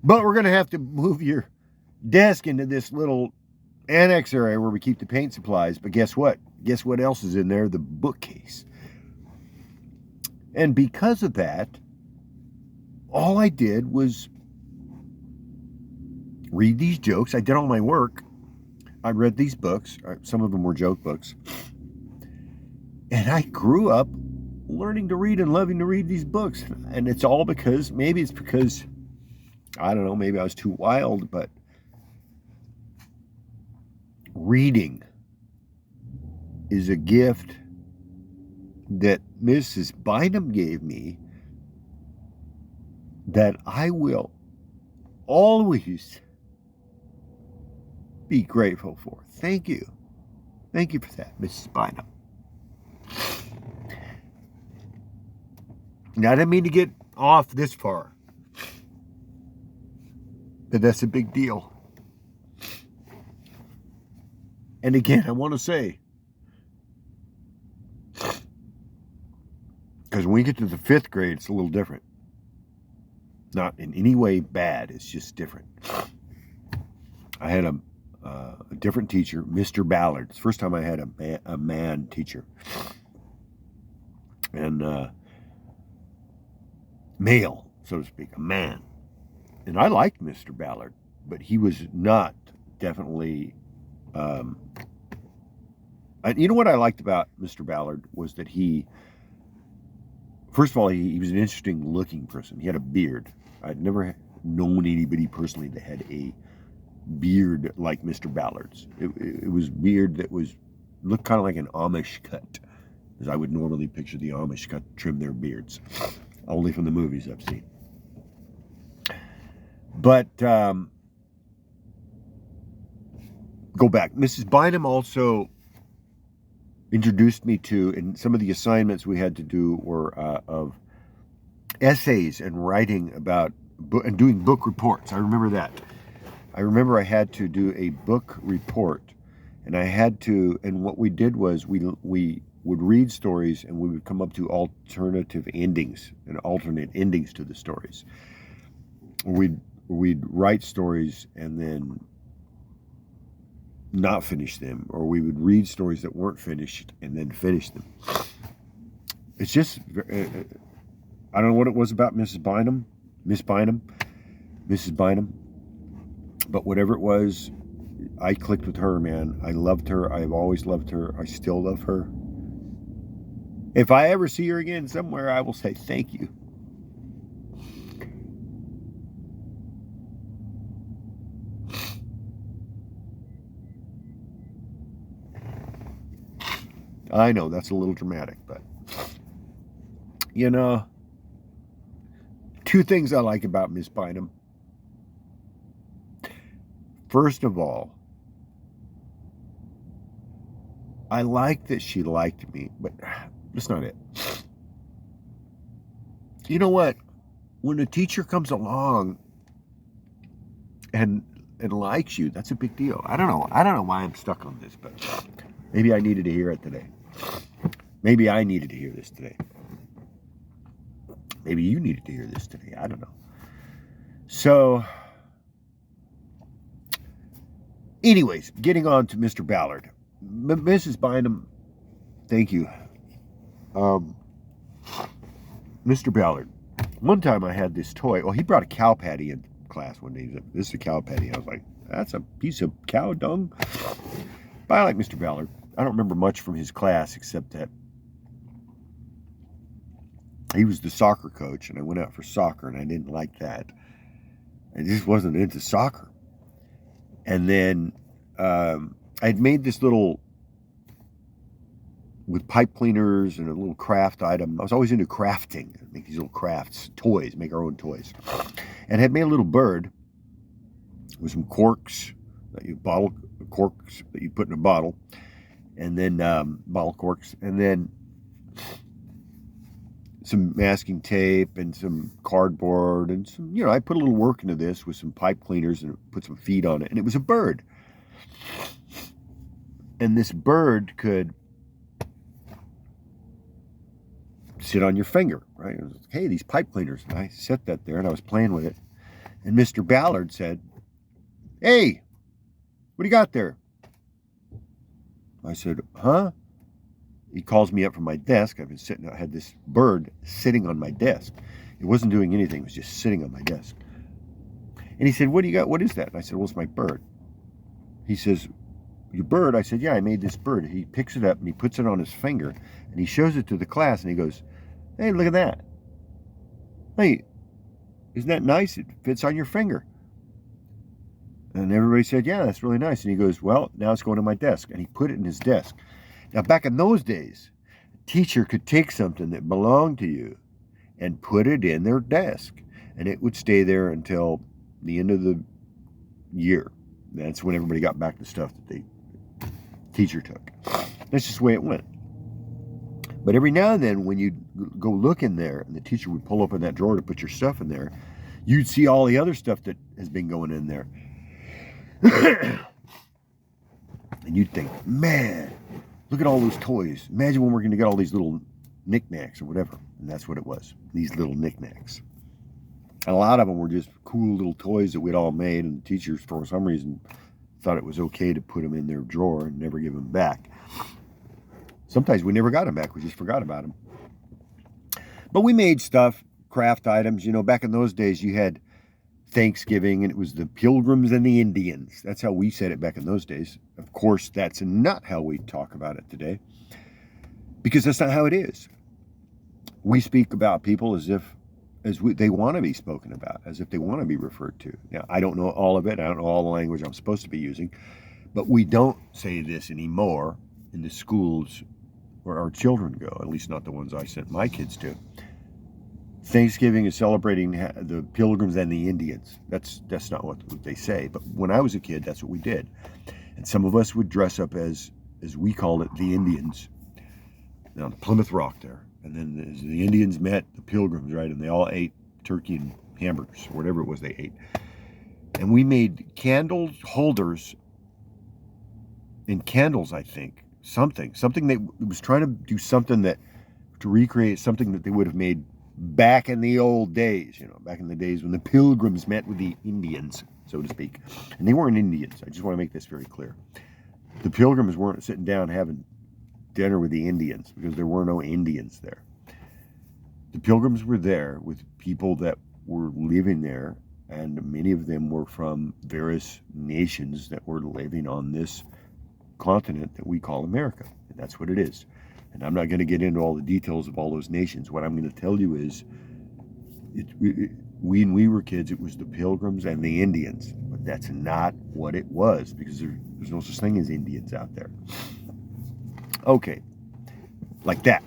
But we're going to have to move your desk into this little annex area where we keep the paint supplies. But guess what? Guess what else is in there? The bookcase. And because of that, all I did was read these jokes. I did all my work. I read these books. Some of them were joke books. And I grew up learning to read and loving to read these books. And it's all because, maybe it's because, I don't know, maybe I was too wild, but reading is a gift that Mrs. Bynum gave me that I will always be grateful for. Thank you. Thank you for that, Mrs. Bynum. Now, I didn't mean to get off this far, but that's a big deal. And again, I want to say, because when we get to the 5th grade, it's a little different. Not in any way bad, it's just different. I had a different teacher, Mr. Ballard. It's the first time I had a man teacher. And male, so to speak, a man. And I liked Mr. Ballard, but he was not definitely You know what I liked about Mr. Ballard was that first of all, he was an interesting looking person. He had a beard. I'd never known anybody personally that had a beard like Mr. Ballard's. It was beard that looked kind of like an Amish cut, as I would normally picture the Amish cut trim their beards, only from the movies I've seen. But go back. Mrs. Bynum also introduced me to, and some of the assignments we had to do were of essays and writing about and doing book reports. I remember that. I remember I had to do a book report, and what we did was we would read stories and we would come up to alternative endings and alternate endings to the stories. We'd write stories and then not finish them, or we would read stories that weren't finished and then finish them. It's just, I don't know what it was about Mrs. Bynum, but whatever it was, I clicked with her, man. I loved her. I've always loved her. I still love her. If I ever see her again somewhere, I will say thank you. I know that's a little dramatic, but you know, two things I like about Miss Bynum. First of all, I like that she liked me, but that's not it. You know what? When a teacher comes along and likes you, that's a big deal. I don't know why I'm stuck on this, but maybe I needed to hear it today. Maybe I needed to hear this today. Maybe you needed to hear this today. I don't know. So, anyways, getting on to Mr. Ballard. Mrs. Bynum, thank you. Mr. Ballard, one time I had this toy. Well, he brought a cow patty in class one day. He said, "This is a cow patty." I was like, "That's a piece of cow dung." But I like Mr. Ballard. I don't remember much from his class except that he was the soccer coach, and I went out for soccer, and I didn't like that. I just wasn't into soccer. And then I'd made this little, with pipe cleaners and a little craft item. I was always into crafting, make these little crafts, toys, make our own toys. And had made a little bird with some corks, corks that you put in a bottle, and then bottle corks, and then some masking tape and some cardboard and some, I put a little work into this with some pipe cleaners and put some feed on it, and it was a bird. And this bird could sit on your finger, right? It was like, hey, these pipe cleaners. And I set that there and I was playing with it. And Mr. Ballard said, "Hey, what do you got there?" I said, "Huh?" He calls me up from my desk. I had this bird sitting on my desk. It wasn't doing anything. It was just sitting on my desk. And he said, "What do you got? What is that?" And I said, "Well, it's my bird." He says, "Your bird?" I said, "Yeah, I made this bird." He picks it up and he puts it on his finger and he shows it to the class and he goes, "Hey, look at that. Hey, isn't that nice? It fits on your finger." And everybody said, "Yeah, that's really nice." And he goes, "Well, now it's going to my desk." And he put it in his desk. Now, back in those days, a teacher could take something that belonged to you and put it in their desk, and it would stay there until the end of the year. That's when everybody got back the stuff that the teacher took. That's just the way it went. But every now and then, when you'd go look in there, and the teacher would pull open that drawer to put your stuff in there, you'd see all the other stuff that has been going in there. And you'd think, man, look at all those toys. Imagine when we're going to get all these little knickknacks or whatever. And that's what it was, these little knickknacks. And a lot of them were just cool little toys that we'd all made, and the teachers, for some reason, thought it was okay to put them in their drawer and never give them back. Sometimes we never got them back. We just forgot about them. But we made stuff, craft items. Back in those days, you had Thanksgiving, and it was the Pilgrims and the Indians. That's how we said it back in those days. Of course, that's not how we talk about it today, because that's not how it is. We speak about people as if they want to be spoken about, as if they want to be referred to. Now, I don't know all of it. I don't know all the language I'm supposed to be using, but we don't say this anymore in the schools where our children go, at least not the ones I sent my kids to. Thanksgiving is celebrating the Pilgrims and the Indians. That's not what they say. But when I was a kid, that's what we did. And some of us would dress up as we called it, the Indians, on Plymouth Rock there. And then as the Indians met the Pilgrims, right? And they all ate turkey and hamburgers, or whatever it was they ate. And we made candle holders and candles, I think. Something that was trying to do something to recreate something that they would have made back in the old days, back in the days when the Pilgrims met with the Indians, so to speak. And they weren't Indians. I just want to make this very clear. The Pilgrims weren't sitting down having dinner with the Indians, because there were no Indians there. The Pilgrims were there with people that were living there, and many of them were from various nations that were living on this continent that we call America. And that's what it is. And I'm not going to get into all the details of all those nations. What I'm going to tell you is, when we were kids, it was the Pilgrims and the Indians. But that's not what it was, because there's no such thing as Indians out there. Okay, like that,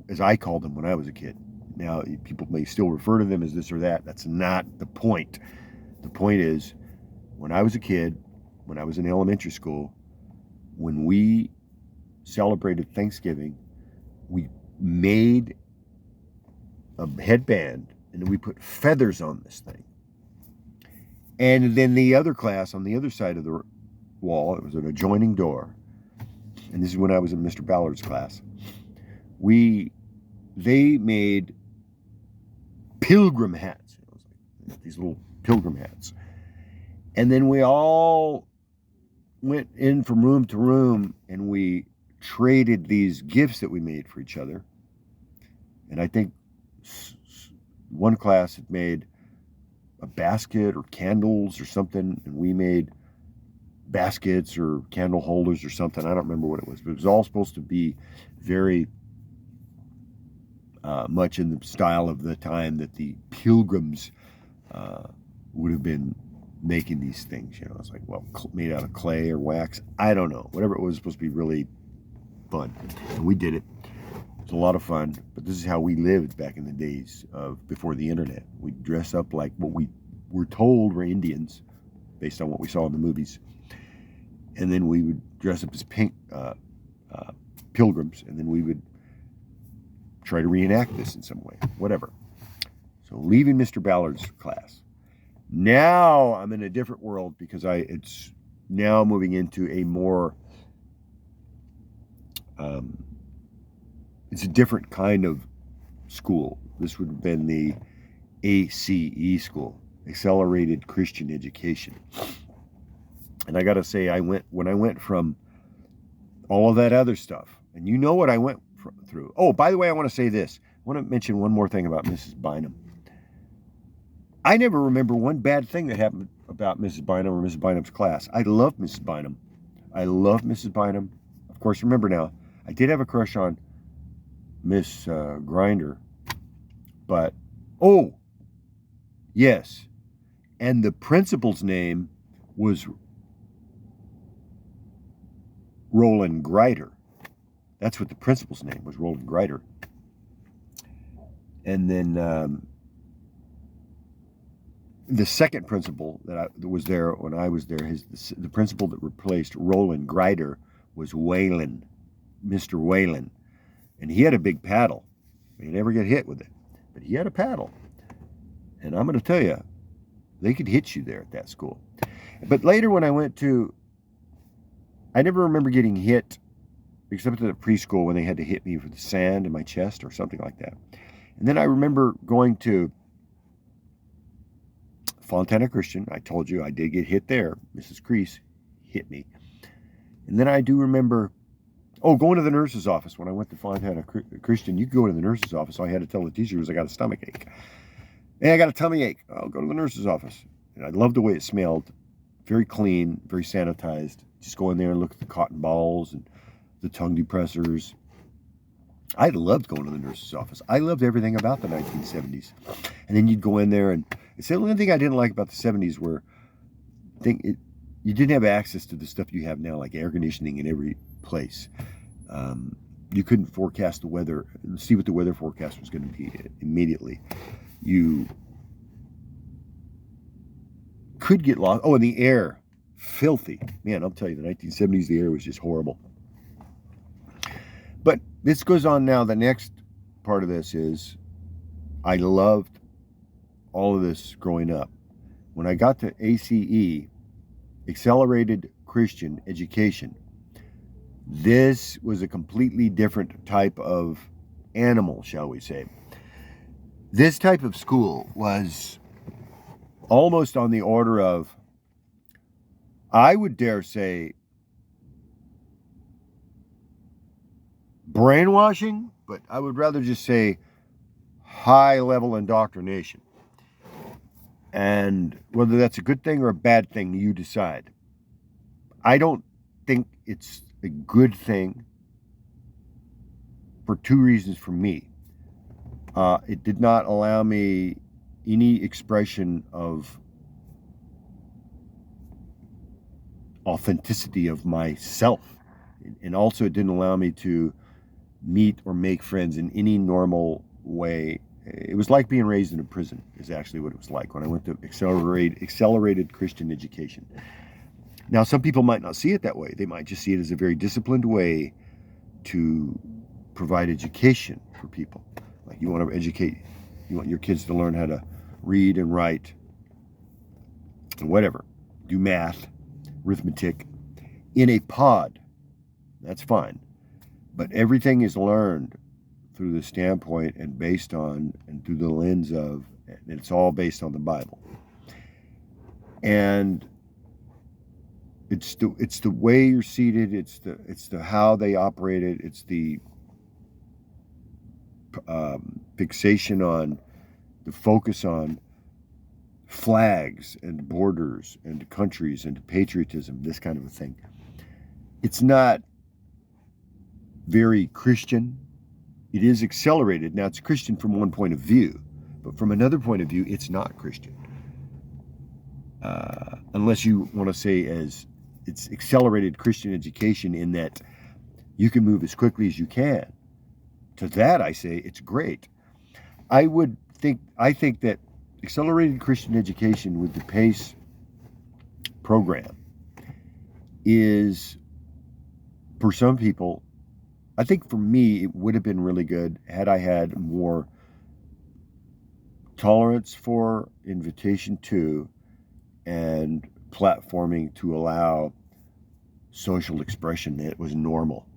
as I called them when I was a kid. Now, people may still refer to them as this or that. That's not the point. The point is, when I was a kid, when I was in elementary school, when we celebrated Thanksgiving, we made a headband, and then we put feathers on this thing. And then the other class on the other side of the wall, it was an adjoining door, and this is when I was in Mr. Ballard's class, they made pilgrim hats, these little pilgrim hats. And then we all went in from room to room, and we traded these gifts that we made for each other. And I think one class had made a basket or candles or something, and we made baskets or candle holders or something. I don't remember what it was, but it was all supposed to be very much in the style of the time that the Pilgrims would have been making these things. It's like, well, made out of clay or wax. I don't know. Whatever it was supposed to be really fun. And we did it. It was a lot of fun. But this is how we lived back in the days of before the internet. We'd dress up like what we were told were Indians, based on what we saw in the movies. And then we would dress up as pilgrims, and then we would try to reenact this in some way, whatever. So leaving Mr. Ballard's class. Now I'm in a different world, because it's now moving into a more, it's a different kind of school. This would have been the ACE school, Accelerated Christian Education. And I got to say, when I went from all of that other stuff, and you know what I went through. Oh, by the way, I want to say this. I want to mention one more thing about Mrs. Bynum. I never remember one bad thing that happened about Mrs. Bynum or Mrs. Bynum's class. I love Mrs. Bynum. I love Mrs. Bynum. Of course, remember now, I did have a crush on Miss Grinder. But, oh, yes. And the principal's name was Roland Grider. That's what the principal's name was, Roland Grider. And then the second principal that was there when I was there, the principal that replaced Roland Grider was Whalen, Mr. Whalen. And he had a big paddle. He never get hit with it, but he had a paddle. And I'm going to tell you, they could hit you there at that school. But later when I went to, I never remember getting hit, except at the preschool when they had to hit me with the sand in my chest or something like that. And then I remember going to Fontana Christian. I told you I did get hit there. Mrs. Crease hit me. And then I do remember, going to the nurse's office. When I went to Fontana Christian, you could go to the nurse's office. So I had to tell the teacher I got a stomach ache. Hey, I got a tummy ache. I'll go to the nurse's office. And I loved the way it smelled. Very clean, very sanitized. Just go in there and look at the cotton balls and the tongue depressors. I loved going to the nurse's office. I loved everything about the 1970s. And then you'd go in there, and it's the only thing I didn't like about the 70s were you didn't have access to the stuff you have now, like air conditioning in every place. You couldn't forecast the weather, see what the weather forecast was going to be immediately. You could get lost. Oh, and the air, filthy. Man, I'll tell you, the 1970s, the air was just horrible. But this goes on now. The next part of this is I loved all of this growing up. When I got to ACE, Accelerated Christian Education, this was a completely different type of animal, shall we say. This type of school was almost on the order of, I would dare say, brainwashing, but I would rather just say high-level indoctrination. And whether that's a good thing or a bad thing, you decide. I don't think it's a good thing for two reasons for me. It did not allow me any expression of authenticity of myself. And also it didn't allow me to meet or make friends in any normal way. It was like being raised in a prison, is actually what it was like when I went to accelerated Christian education. Now, some people might not see it that way. They might just see it as a very disciplined way to provide education for people. Like you want to educate, you want your kids to learn how to read and write and whatever, do math, arithmetic in a pod. That's fine. But everything is learned through the standpoint and based on and through the lens of, and it's all based on the Bible. And it's the way you're seated, it's the how they operate it, it's the fixation on, the focus on flags and borders and countries and patriotism, this kind of a thing. It's not very Christian. It is accelerated. Now, it's Christian from one point of view, but from another point of view, it's not Christian. Unless you want to say as it's accelerated Christian education in that you can move as quickly as you can. To that, I say it's great. I think that accelerated Christian education with the PACE program is, for some people, I think for me, it would have been really good had I had more tolerance for, invitation to, and platforming to allow social expression that was normal.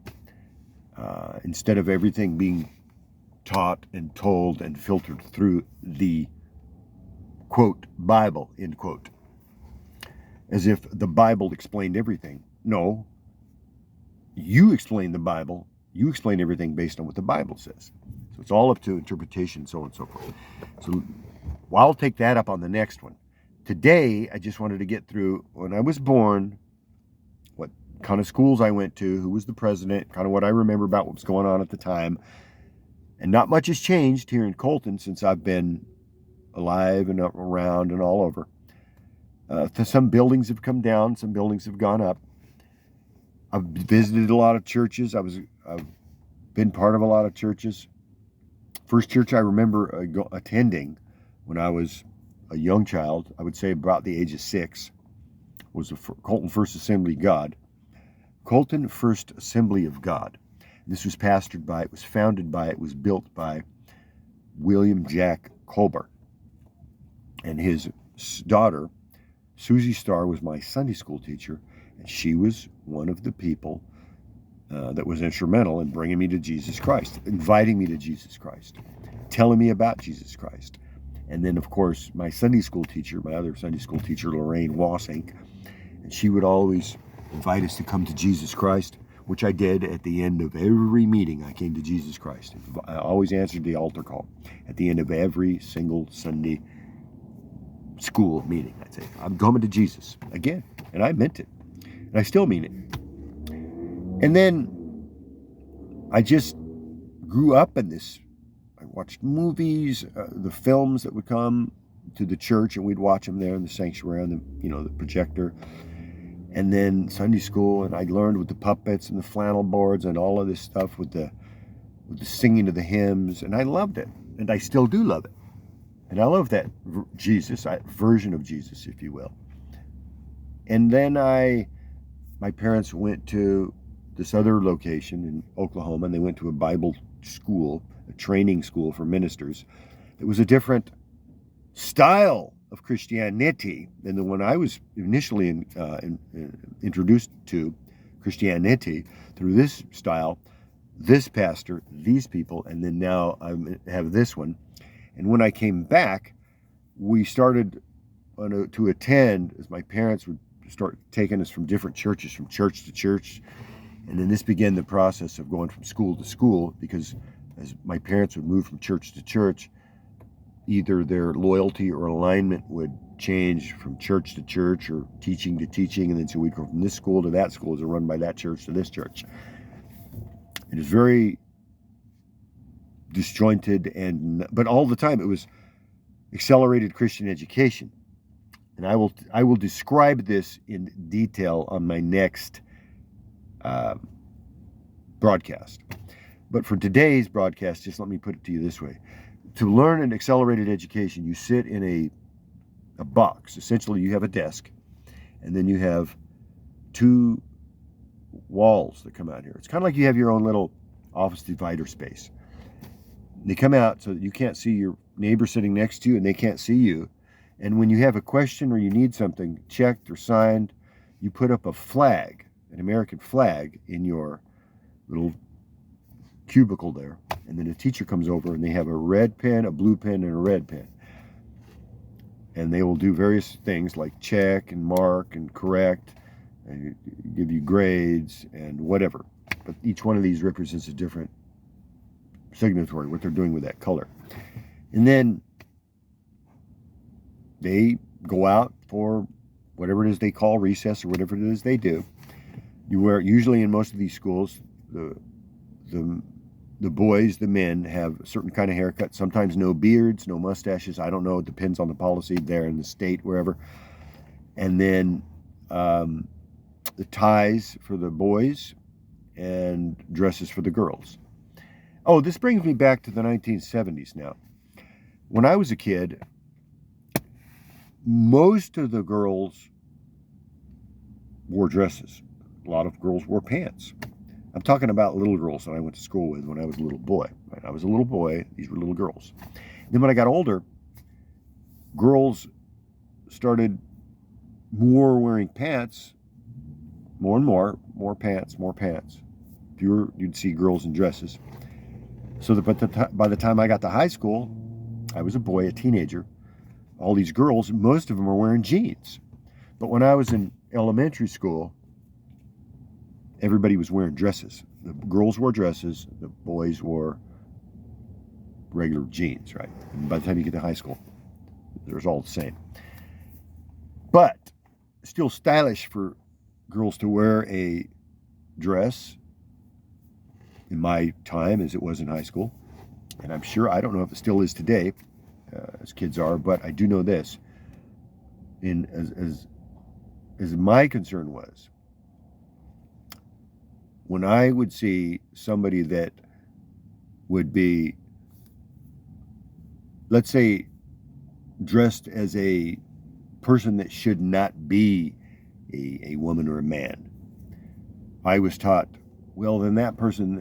Instead of everything being taught and told and filtered through the, quote, Bible, end quote. As if the Bible explained everything. No. You explain the Bible. You explain everything based on what the Bible says. So it's all up to interpretation, so on and so forth. So well, I'll take that up on the next one. Today, I just wanted to get through when I was born, what kind of schools I went to, who was the president, kind of what I remember about what was going on at the time. And not much has changed here in Colton since I've been alive and around and all over. Some buildings have come down, some buildings have gone up. I've visited a lot of churches. I've been part of a lot of churches. First church I remember attending when I was a young child, I would say about the age of 6, was the Colton First Assembly of God. Colton First Assembly of God. This was founded by, it was built by William Jack Colbert. And his daughter, Susie Starr, was my Sunday school teacher, and she was one of the people that was instrumental in bringing me to Jesus Christ, inviting me to Jesus Christ, telling me about Jesus Christ. And then, of course, my Sunday school teacher, my other Sunday school teacher, Lorraine Wassink, and she would always invite us to come to Jesus Christ, which I did at the end of every meeting. I came to Jesus Christ. I always answered the altar call at the end of every single Sunday school meeting. I'd say, I'm coming to Jesus again. And I meant it. And I still mean it. And then I just grew up in this. I watched movies, the films that would come to the church, and we'd watch them there in the sanctuary on the projector. And then Sunday school, and I learned with the puppets and the flannel boards and all of this stuff with the singing of the hymns, and I loved it, and I still do love it. And I love that version of Jesus, if you will. And then my parents went to this other location in Oklahoma, and they went to a Bible school, a training school for ministers. It was a different style of Christianity than the one I was initially introduced to. Christianity through this style, this pastor, these people, and then now I have this one. And when I came back, we started to attend, as my parents would start taking us from different churches, from church to church. And then this began the process of going from school to school, because as my parents would move from church to church, either their loyalty or alignment would change from church to church or teaching to teaching. And then so we'd go from this school to that school, to run by that church to this church. It is very disjointed, but all the time it was accelerated Christian education. And I will describe this in detail on my next broadcast. But for today's broadcast, just let me put it to you this way. To learn an accelerated education, you sit in a box. Essentially, you have a desk, and then you have two walls that come out here. It's kind of like you have your own little office divider space. They come out so that you can't see your neighbor sitting next to you, and they can't see you. And when you have a question or you need something checked or signed, you put up a flag, an American flag, in your little cubicle there. And then a teacher comes over, and they have a red pen, a blue pen, and a red pen. And they will do various things like check and mark and correct and give you grades and whatever. But each one of these represents a different signatory, what they're doing with that color. And then they go out for whatever it is they call recess or whatever it is they do. You wear, usually in most of these schools, the boys, the men, have a certain kind of haircut. Sometimes no beards, no mustaches. I don't know. It depends on the policy there in the state, wherever. And then the ties for the boys and dresses for the girls. Oh, this brings me back to the 1970s now. When I was a kid, most of the girls wore dresses. A lot of girls wore pants. I'm talking about little girls that I went to school with when I was a little boy. Right? I was a little boy. These were little girls. Then when I got older, girls started more wearing pants, more and more pants. Fewer, you'd see girls in dresses. So that by the time I got to high school, I was a boy, a teenager. All these girls, most of them were wearing jeans. But when I was in elementary school, everybody was wearing dresses. The girls wore dresses, the boys wore regular jeans, right? And by the time you get to high school, it was all the same. But still stylish for girls to wear a dress in my time as it was in high school. And I'm sure, I don't know if it still is today, as kids are, but I do know this. As my concern was, when I would see somebody that would be, let's say, dressed as a person that should not be a woman or a man, I was taught, well, then that person,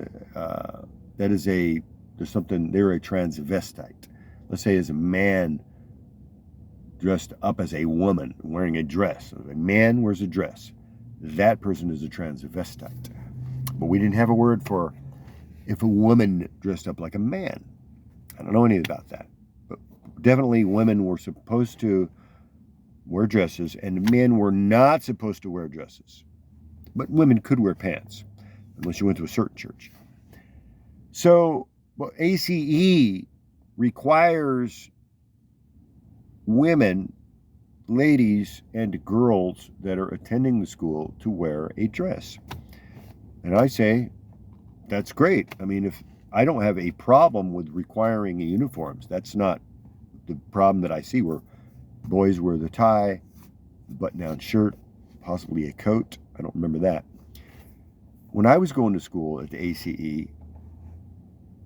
they're a transvestite. Let's say as a man dressed up as a woman wearing a dress. So a man wears a dress. That person is a transvestite. But we didn't have a word for if a woman dressed up like a man. I don't know anything about that. But definitely women were supposed to wear dresses and men were not supposed to wear dresses. But women could wear pants unless you went to a certain church. So ACE requires women ladies and girls that are attending the school to wear a dress. And I say, that's great. I mean, if I don't have a problem with requiring uniforms, that's not the problem that I see, where boys wear the tie, button-down shirt, possibly a coat. I don't remember that. When I was going to school at the ACE,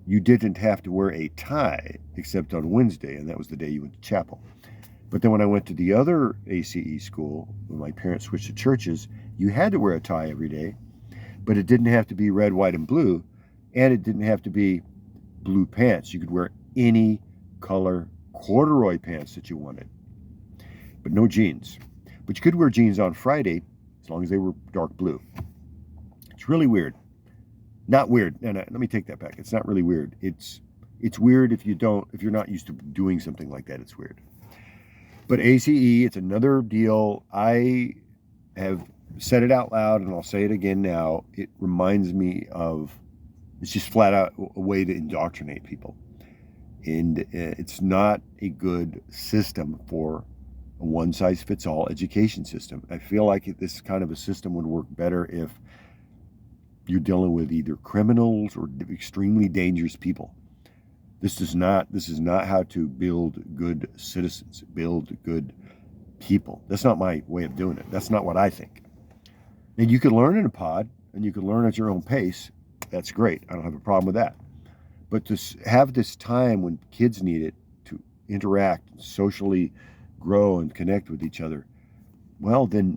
you didn't have to wear a tie except on Wednesday, and that was the day you went to chapel. But then when I went to the other ACE school, when my parents switched to churches, you had to wear a tie every day, but it didn't have to be red, white, and blue, and it didn't have to be blue pants. You could wear any color corduroy pants that you wanted, but no jeans. But you could wear jeans on Friday as long as they were dark blue. It's really weird. Not weird. No, let me take that back. It's not really weird. It's weird if you're not used to doing something like that. It's weird. But ACE, it's another deal. I have said it out loud, and I'll say it again now. It reminds me of, it's just flat out a way to indoctrinate people. And it's not a good system for a one-size-fits-all education system. I feel like this kind of a system would work better if you're dealing with either criminals or extremely dangerous people. This is not how to build good citizens, build good people. That's not my way of doing it. That's not what I think. And you can learn in a pod, and you can learn at your own pace. That's great. I don't have a problem with that. But to have this time when kids need it to interact, socially grow, and connect with each other, well, then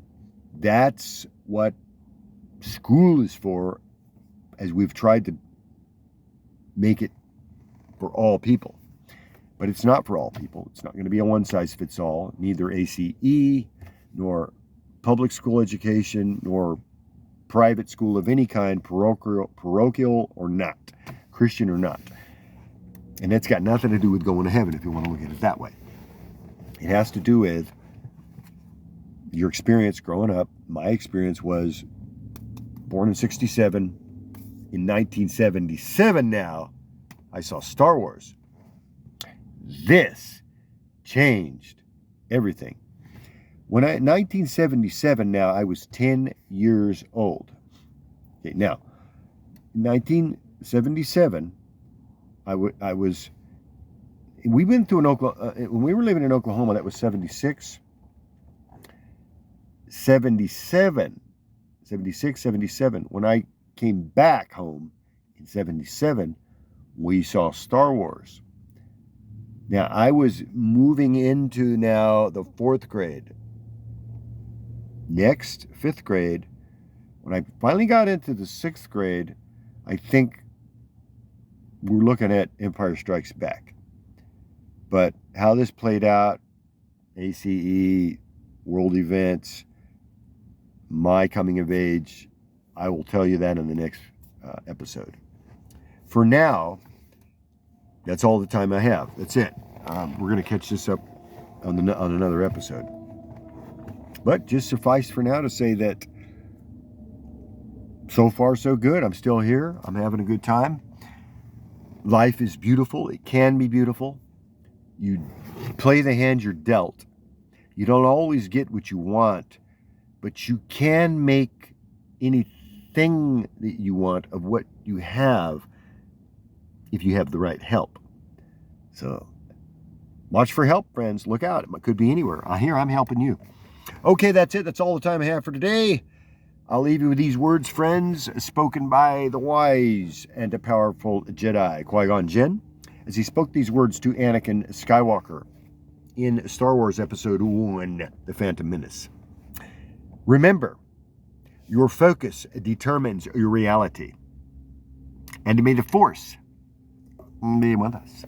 that's what school is for, as we've tried to make it for all people. But it's not for all people. It's not going to be a one-size-fits-all, neither ACE, nor public school education, nor private school of any kind, parochial or not, Christian or not. And that's got nothing to do with going to heaven, if you want to look at it that way. It has to do with your experience growing up. My experience was born in 67. In 1977 now, I saw Star Wars. This changed everything. When 1977 now, I was 10 years old. Okay, now, in 1977, we went through when we were living in Oklahoma, that was 76, 77. When I came back home in 77, we saw Star Wars. Now, I was moving into now the 4th grade. Next, 5th grade, when I finally got into the 6th grade, I think we're looking at Empire Strikes Back. But how this played out, ACE, world events, my coming of age, I will tell you that in the next episode. For now, that's all the time I have. That's it. We're going to catch this up on another episode. But just suffice for now to say that so far so good. I'm still here. I'm having a good time. Life is beautiful. It can be beautiful. You play the hand you're dealt. You don't always get what you want, but you can make anything that you want of what you have if you have the right help. So watch for help, friends. Look out. It could be anywhere. I'm helping you. Okay, that's it. That's all the time I have for today. I'll leave you with these words, friends, spoken by the wise and a powerful Jedi, Qui-Gon Jinn, as he spoke these words to Anakin Skywalker in Star Wars Episode 1, The Phantom Menace. Remember, your focus determines your reality. And may the Force be with us.